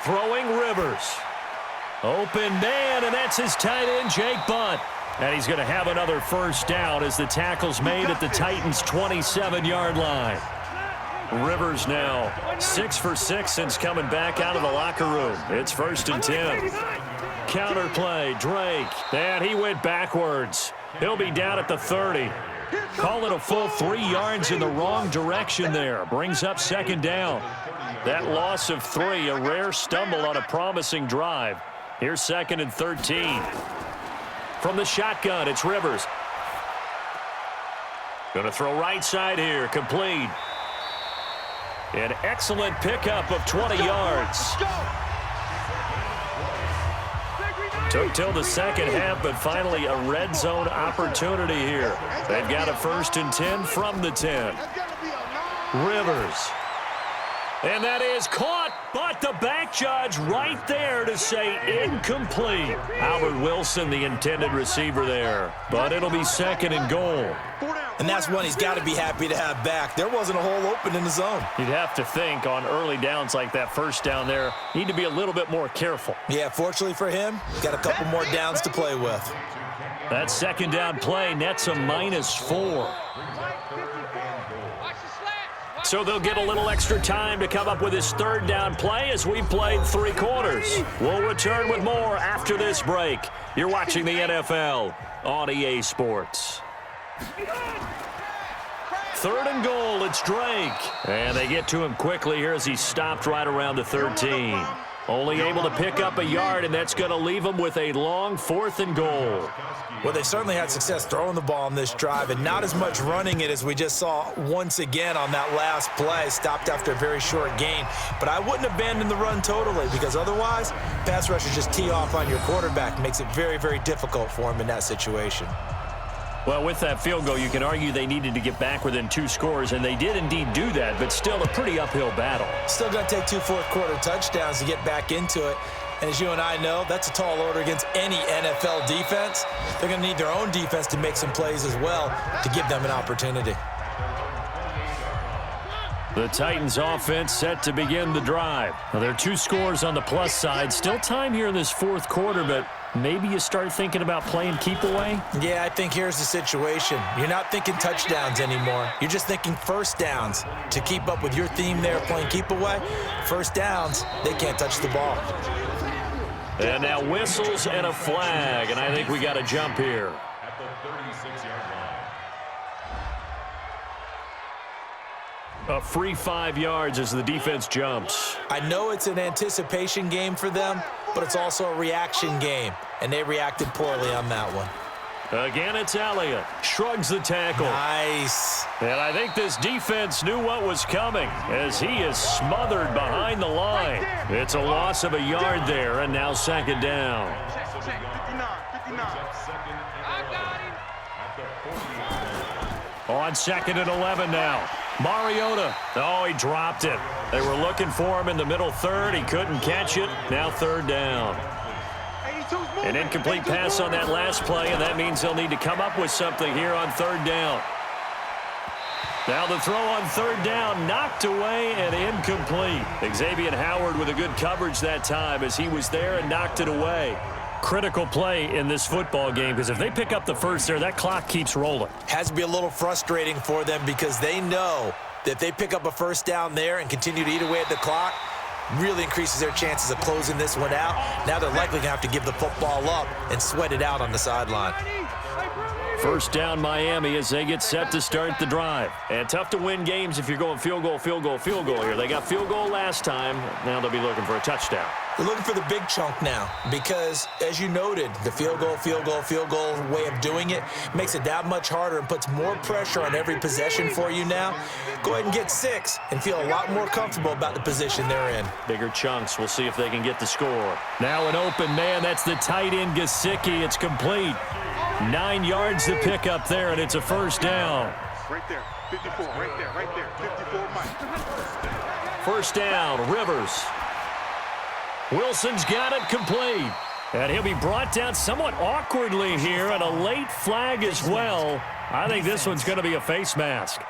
Throwing Rivers. Open man, and that's his tight end, Jake Butt. And he's going to have another first down as the tackle's made at the Titans' 27-yard line. Rivers now 6 for 6 since coming back out of the locker room. It's 1st and 10. Counter play, Drake. And he went backwards. He'll be down at the 30. Call it a full 3 yards in the wrong direction there. Brings up 2nd down. That loss of 3, a rare stumble on a promising drive. Here's 2nd and 13. From the shotgun, it's Rivers. Going to throw right side here, complete. An excellent pickup of 20 yards. Took till the second half, but finally a red zone opportunity here. They've got a 1st and 10 from the 10. Rivers. And that is caught, but the back judge right there to say incomplete. Albert Wilson, the intended receiver there. But it'll be 2nd and goal. And that's one he's got to be happy to have back. There wasn't a hole open in the zone. You'd have to think on early downs like that first down there, need to be a little bit more careful. Yeah, fortunately for him, got a couple more downs to play with. That 2nd down play nets a -4. So they'll get a little extra time to come up with his 3rd down play as we've played 3 quarters. We'll return with more after this break. You're watching the NFL on EA Sports. 3rd and goal, it's Drake. And they get to him quickly here as he stopped right around the 13. Only able to pick up a yard, and that's going to leave him with a long 4th and goal. Well, they certainly had success throwing the ball on this drive and not as much running it as we just saw once again on that last play. Stopped after a very short gain. But I wouldn't abandon the run totally because otherwise, pass rushers just tee off on your quarterback. It makes it very, very difficult for him in that situation. Well, with that field goal, you can argue they needed to get back within 2 scores, and they did indeed do that, but still a pretty uphill battle. Still going to take 2 fourth-quarter touchdowns to get back into it. And as you and I know, that's a tall order against any NFL defense. They're going to need their own defense to make some plays as well to give them an opportunity. The Titans offense set to begin the drive. Now, there are 2 scores on the plus side. Still time here in this 4th quarter, but maybe you start thinking about playing keep away? Yeah, I think here's the situation. You're not thinking touchdowns anymore. You're just thinking first downs. To keep up with your theme there, playing keep away, first downs, they can't touch the ball. And now whistles and a flag, and I think we got a jump here. At the 36-yard line. A free 5 yards as the defense jumps. I know it's an anticipation game for them, but it's also a reaction game, and they reacted poorly on that one. Again, it's Elliott. Shrugs the tackle. Nice. And I think this defense knew what was coming as he is smothered behind the line. It's a loss of a yard there, and now second down. Check, 59, 59. On second and 11 now. Mariota. Oh, he dropped it. They were looking for him in the middle third. He couldn't catch it. Now third down. An incomplete pass on that last play, and that means they'll need to come up with something here on third down. Now the throw on third down, knocked away and incomplete. Xavier Howard with a good coverage that time as he was there and knocked it away. Critical play in this football game because if they pick up the first there, that clock keeps rolling. Has to be a little frustrating for them because they know that if they pick up a first down there and continue to eat away at the clock, really increases their chances of closing this one out. Now they're likely going to have to give the football up and sweat it out on the sideline. First down Miami as they get set to start the drive. And tough to win games if you're going field goal, field goal, field goal here. They got field goal last time. Now they'll be looking for a touchdown. They're looking for the big chunk now because, as you noted, the field goal way of doing it makes it that much harder and puts more pressure on every possession for you now. Go ahead and get 6 and feel a lot more comfortable about the position they're in. Bigger chunks. We'll see if they can get the score. Now an open man. That's the tight end, Gesicki. It's complete. 9 yards to pick up there, and it's a first down. Right there, 54, right there, 54, Mike. First down, Rivers. Wilson's got it complete. And he'll be brought down somewhat awkwardly here, and a late flag as well. I think this one's going to be a face mask.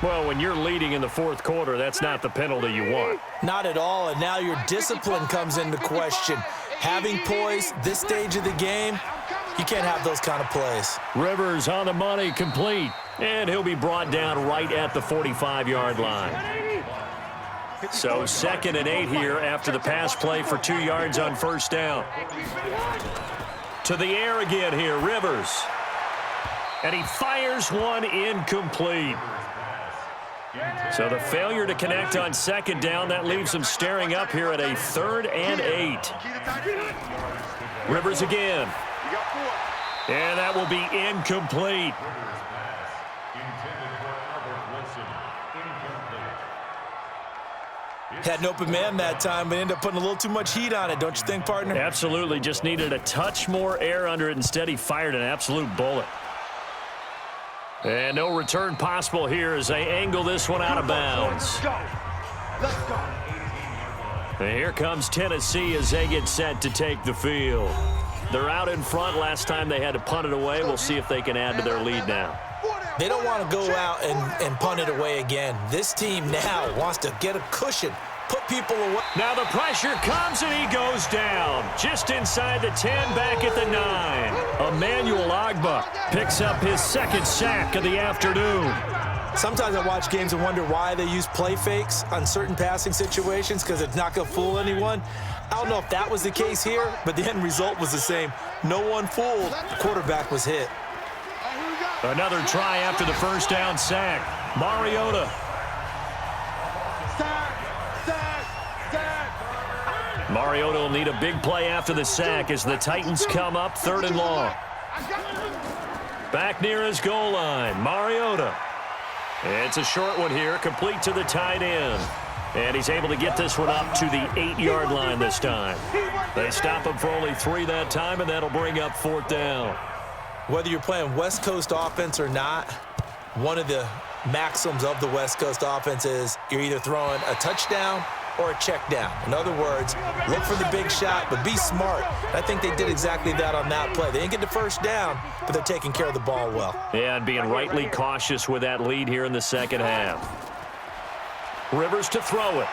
Well, when you're leading in the fourth quarter, that's not the penalty you want. Not at all, and now your discipline comes into question. Having poise this stage of the game, you can't have those kind of plays. Rivers on the money, complete. And he'll be brought down right at the 45-yard line. So 2nd and 8 here after the pass play for 2 yards on first down. To the air again here, Rivers. And he fires one incomplete. So the failure to connect on second down, that leaves him staring up here at a 3rd and 8. Rivers again. And that will be incomplete. Had an open man that time, but ended up putting a little too much heat on it, don't you think, partner? Absolutely. Just needed a touch more air under it. Instead, he fired an absolute bullet. And no return possible here as they angle this one out of bounds. Let's go. And here comes Tennessee as they get set to take the field. They're out in front. Last time they had to punt it away. We'll see if they can add to their lead now. They don't want to go out and punt it away again. This team now wants to get a cushion, put people away. Now the pressure comes and he goes down. Just inside the 10, back at the 9. Emmanuel Ogbah picks up his 2nd sack of the afternoon. Sometimes I watch games and wonder why they use play fakes on certain passing situations because it's not going to fool anyone. I don't know if that was the case here, but the end result was the same. No one fooled. The quarterback was hit. Another try after the first down sack. Mariota. Mariota will need a big play after the sack as the Titans come up 3rd and long. Back near his goal line, Mariota. It's a short one here, complete to the tight end. And he's able to get this one up to the 8-yard line this time. They stop him for only 3 that time, and that'll bring up 4th down. Whether you're playing West Coast offense or not, one of the maxims of the West Coast offense is you're either throwing a touchdown or a check down. In other words, look for the big shot, but be smart. And I think they did exactly that on that play. They didn't get the first down, but they're taking care of the ball well. Yeah, and being rightly cautious with that lead here in the second half. Rivers to throw it.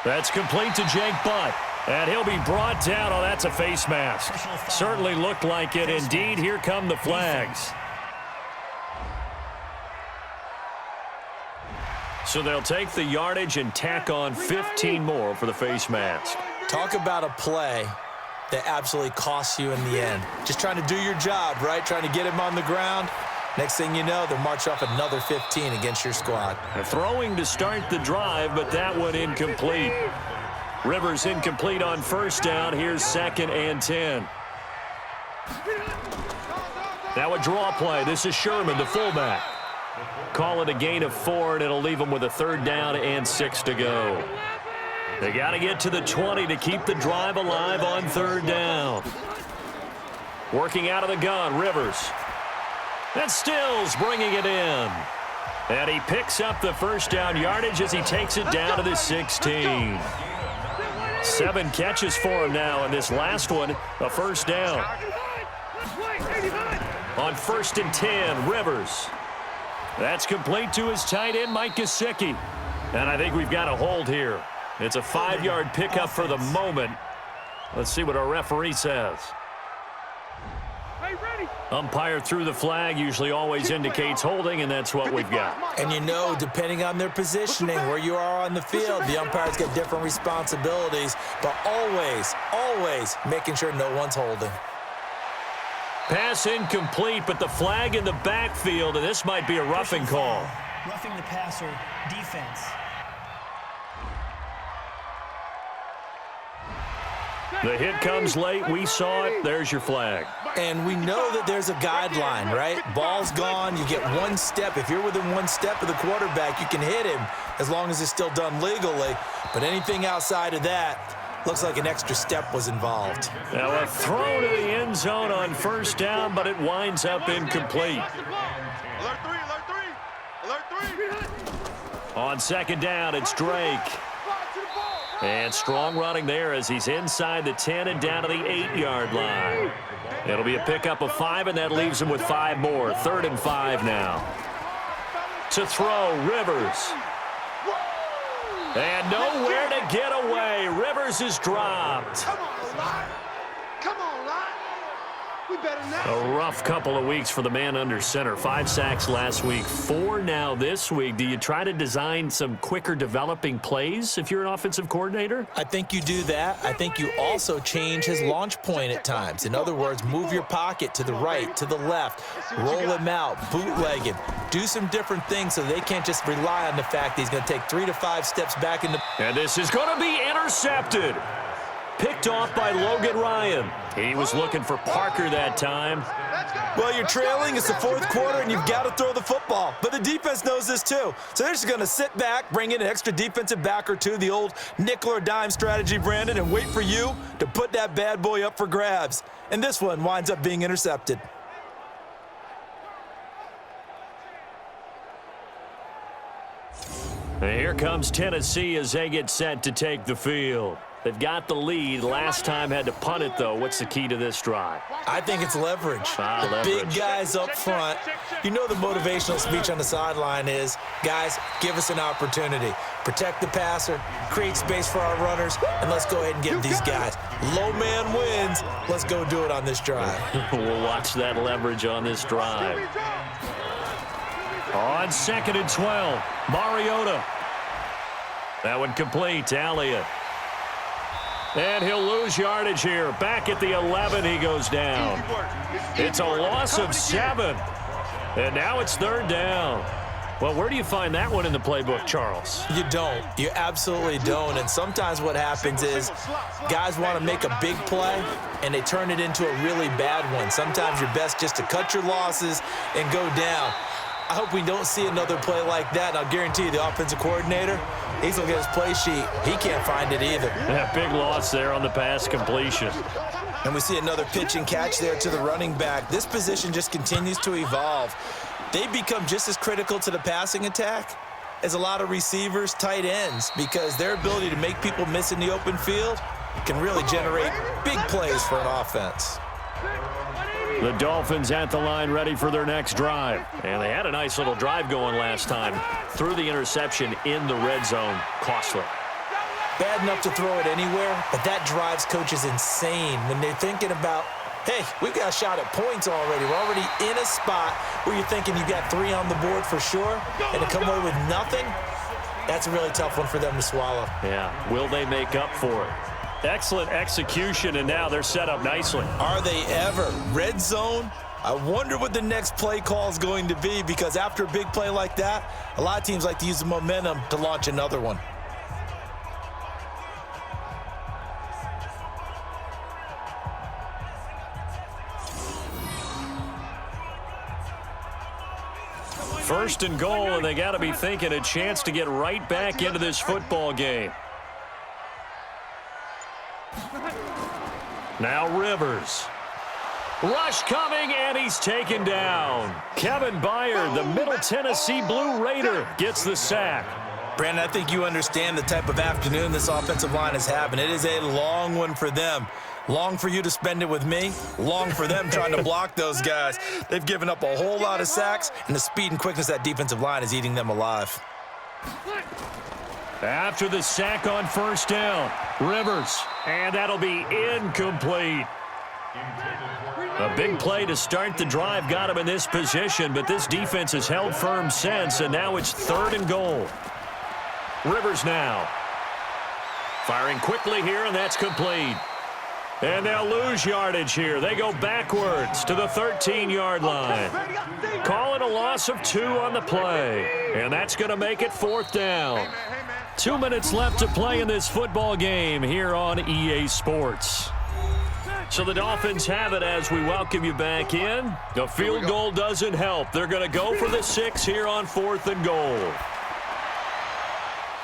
That's complete to Jake Butt. And he'll be brought down. Oh, that's a face mask. Certainly looked like it. Indeed, here come the flags. So they'll take the yardage and tack on 15 more for the face mask. Talk about a play that absolutely costs you in the end. Just trying to do your job, right? Trying to get him on the ground. Next thing you know, they'll march off another 15 against your squad. Throwing to start the drive, but that one incomplete. Rivers incomplete on first down. Here's 2nd and 10. Now a draw play. This is Sherman, the fullback. Call it a gain of 4, and it'll leave them with a 3rd down and 6 to go. They got to get to the 20 to keep the drive alive on 3rd down. Working out of the gun, Rivers. That's Stills bringing it in. And he picks up the first down yardage as he takes it down to the 16. 7 catches for him now, and this last one, a first down. On 1st and 10, Rivers. That's complete to his tight end, Mike Gesicki. And I think we've got a hold here. It's a 5-yard pickup for the moment. Let's see what our referee says. Umpire threw the flag, usually always indicates holding, and that's what we've got. And you know, depending on their positioning, where you are on the field, the umpires get different responsibilities, but always making sure no one's holding. Pass incomplete, but the flag in the backfield, and this might be a roughing call. Roughing the passer, defense. The hit comes late. We saw it. There's your flag. And we know that there's a guideline, right? Ball's gone. You get 1 step. If you're within 1 step of the quarterback, you can hit him as long as it's still done legally. But anything outside of that, looks like an extra step was involved. Now a throw to the end zone on first down, but it winds up incomplete. Alert 3, alert 3, alert 3. On 2nd down, it's Drake. And strong running there as he's inside the 10 and down to the 8-yard line. It'll be a pickup of 5, and that leaves him with 5 more. 3rd and 5 now. To throw, Rivers. And nowhere to get away. Rivers is dropped. Come on, Lot. Come on, Lot. We better not. A rough couple of weeks for the man under center. 5 sacks last week, 4 now this week. Do you try to design some quicker developing plays if you're an offensive coordinator? I think you do that. I think you also change his launch point at times. In other words, move your pocket to the right, to the left, roll him out, bootleg him. Do some different things so they can't just rely on the fact that he's going to take 3 to 5 steps back in the... And this is going to be intercepted. Picked off by Logan Ryan. He was looking for Parker that time. Well, you're trailing. It's the 4th quarter, and you've got to throw the football. But the defense knows this, too. So they're just going to sit back, bring in an extra defensive back or two, the old nickel or dime strategy, Brandon, and wait for you to put that bad boy up for grabs. And this one winds up being intercepted. And here comes Tennessee as they get set to take the field. They've got the lead. Last time had to punt it, though. What's the key to this drive? I think it's leverage. The big guys up front. You know the motivational speech on the sideline is, guys, give us an opportunity. Protect the passer, create space for our runners, and let's go ahead and get these guys. Low man wins. Let's go do it on this drive. We'll watch that leverage on this drive. On 2nd and 12, Mariota. That one complete to Elliott. And he'll lose yardage here. Back at the 11, he goes down. It's a loss of 7. And now it's 3rd down. Well, where do you find that one in the playbook, Charles? You don't. You absolutely don't. And sometimes what happens is guys want to make a big play, and they turn it into a really bad one. Sometimes you're best just to cut your losses and go down. I hope we don't see another play like that, and I'll guarantee you the offensive coordinator, he's looking at his play sheet. He can't find it either. Yeah, big loss there on the pass completion. And we see another pitch and catch there to the running back. This position just continues to evolve. They become just as critical to the passing attack as a lot of receivers, tight ends, because their ability to make people miss in the open field can really generate big plays for an offense. The Dolphins at the line ready for their next drive. And they had a nice little drive going last time. Threw the interception in the red zone. Costly. Bad enough to throw it anywhere, but that drives coaches insane when they're thinking about, hey, we've got a shot at points already. We're already in a spot where you're thinking you got 3 on the board for sure, and to come away with nothing, That's a really tough one for them to swallow. Yeah, will they make up for it? Excellent execution, and now they're set up nicely. Are they ever? Red zone? I wonder what the next play call is going to be, because after a big play like that, a lot of teams like to use the momentum to launch another one. First and goal, and they got to be thinking a chance to get right back into this football game. Now Rivers. Rush coming, and he's taken down. Kevin Byard, the Middle Tennessee Blue Raider, gets the sack. Brandon, I think you understand the type of afternoon this offensive line is having. It is a long one for them. Long for you to spend it with me. Long for them trying to block those guys. They've given up a whole lot of sacks, and the speed and quickness of that defensive line is eating them alive. After the sack on first down, Rivers, and that'll be incomplete. A big play to start the drive got him in this position, but this defense has held firm since, and now it's 3rd and goal. Rivers now. Firing quickly here, and that's complete. And they'll lose yardage here. They go backwards to the 13-yard line. Call it a loss of 2 on the play. And that's going to make it 4th down. 2 minutes left to play in this football game here on EA Sports. So the Dolphins have it as we welcome you back in. The field goal doesn't help. They're going to go for the 6 here on 4th and goal.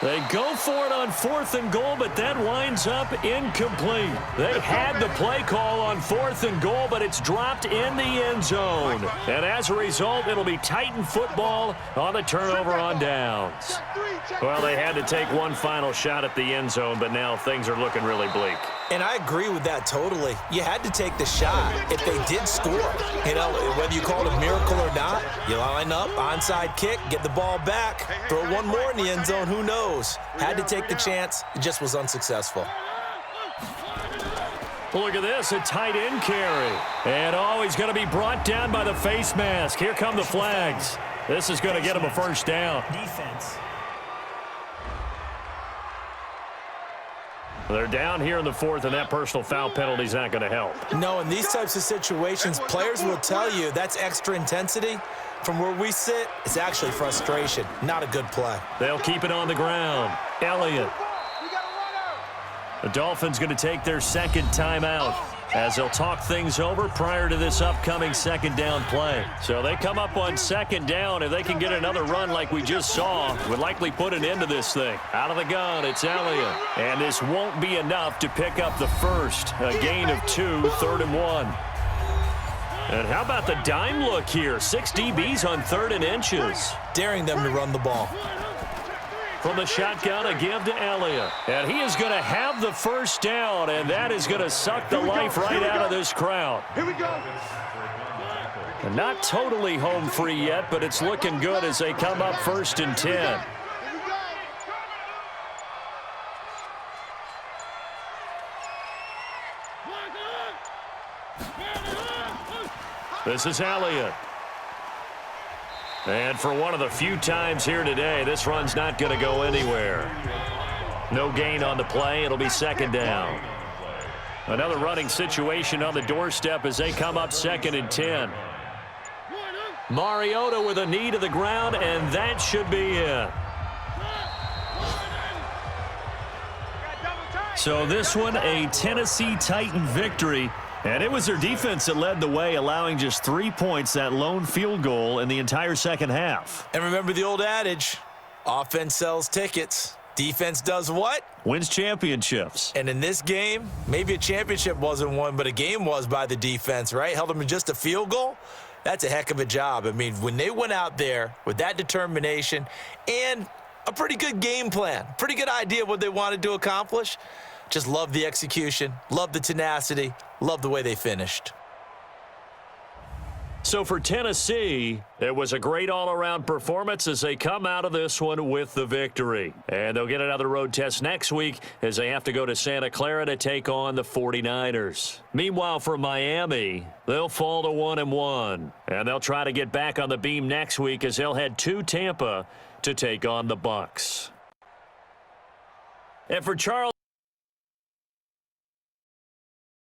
They go for it on 4th and goal, but that winds up incomplete. They had the play call on 4th and goal, but it's dropped in the end zone. And as a result, it'll be Titan football on the turnover on downs. Well, they had to take one final shot at the end zone, but now things are looking really bleak. And I agree with that totally. You had to take the shot if they did score. You know, whether you call it a miracle or not, you line up, onside kick, get the ball back, throw one more in the end zone, who knows? Had to take the chance, it just was unsuccessful. Look at this, a tight end carry. And he's going to be brought down by the face mask. Here come the flags. This is going to get him a first down. Defense. They're down here in the 4th, and that personal foul penalty is not going to help. No, in these types of situations, players will tell you that's extra intensity. From where we sit, it's actually frustration. Not a good play. They'll keep it on the ground. Elliott. The Dolphins going to take their 2nd timeout as they'll talk things over prior to this upcoming 2nd down play. So they come up on 2nd down. If they can get another run like we just saw, would likely put an end to this thing. Out of the gun, it's Elliott. And this won't be enough to pick up the first. A gain of 2, 3rd and 1. And how about the dime look here? 6 DBs on 3rd and inches. Daring them to run the ball. From the shotgun, a give to Elliott. And he is going to have the first down, and that is going to suck the life right out of this crowd. Here we go. And not totally home free yet, but it's looking good as they come up 1st and 10. This is Elliott. And for one of the few times here today, this run's not going to go anywhere. No gain on the play. It'll be 2nd down. Another running situation on the doorstep as they come up 2nd and 10. Mariota with a knee to the ground, and that should be it. So this one, a Tennessee Titan victory. And it was their defense that led the way, allowing just 3 points, that lone field goal in the entire 2nd half. And remember the old adage, offense sells tickets. Defense does what? Wins championships. And in this game, maybe a championship wasn't won, but a game was by the defense, right? Held them to just a field goal. That's a heck of a job. I mean, when they went out there with that determination and a pretty good game plan, pretty good idea of what they wanted to accomplish, just love the execution, love the tenacity, love the way they finished. So for Tennessee, it was a great all-around performance as they come out of this one with the victory. And they'll get another road test next week as they have to go to Santa Clara to take on the 49ers. Meanwhile, for Miami, they'll fall to 1-1. And they'll try to get back on the beam next week as they'll head to Tampa to take on the Bucs. And for Charles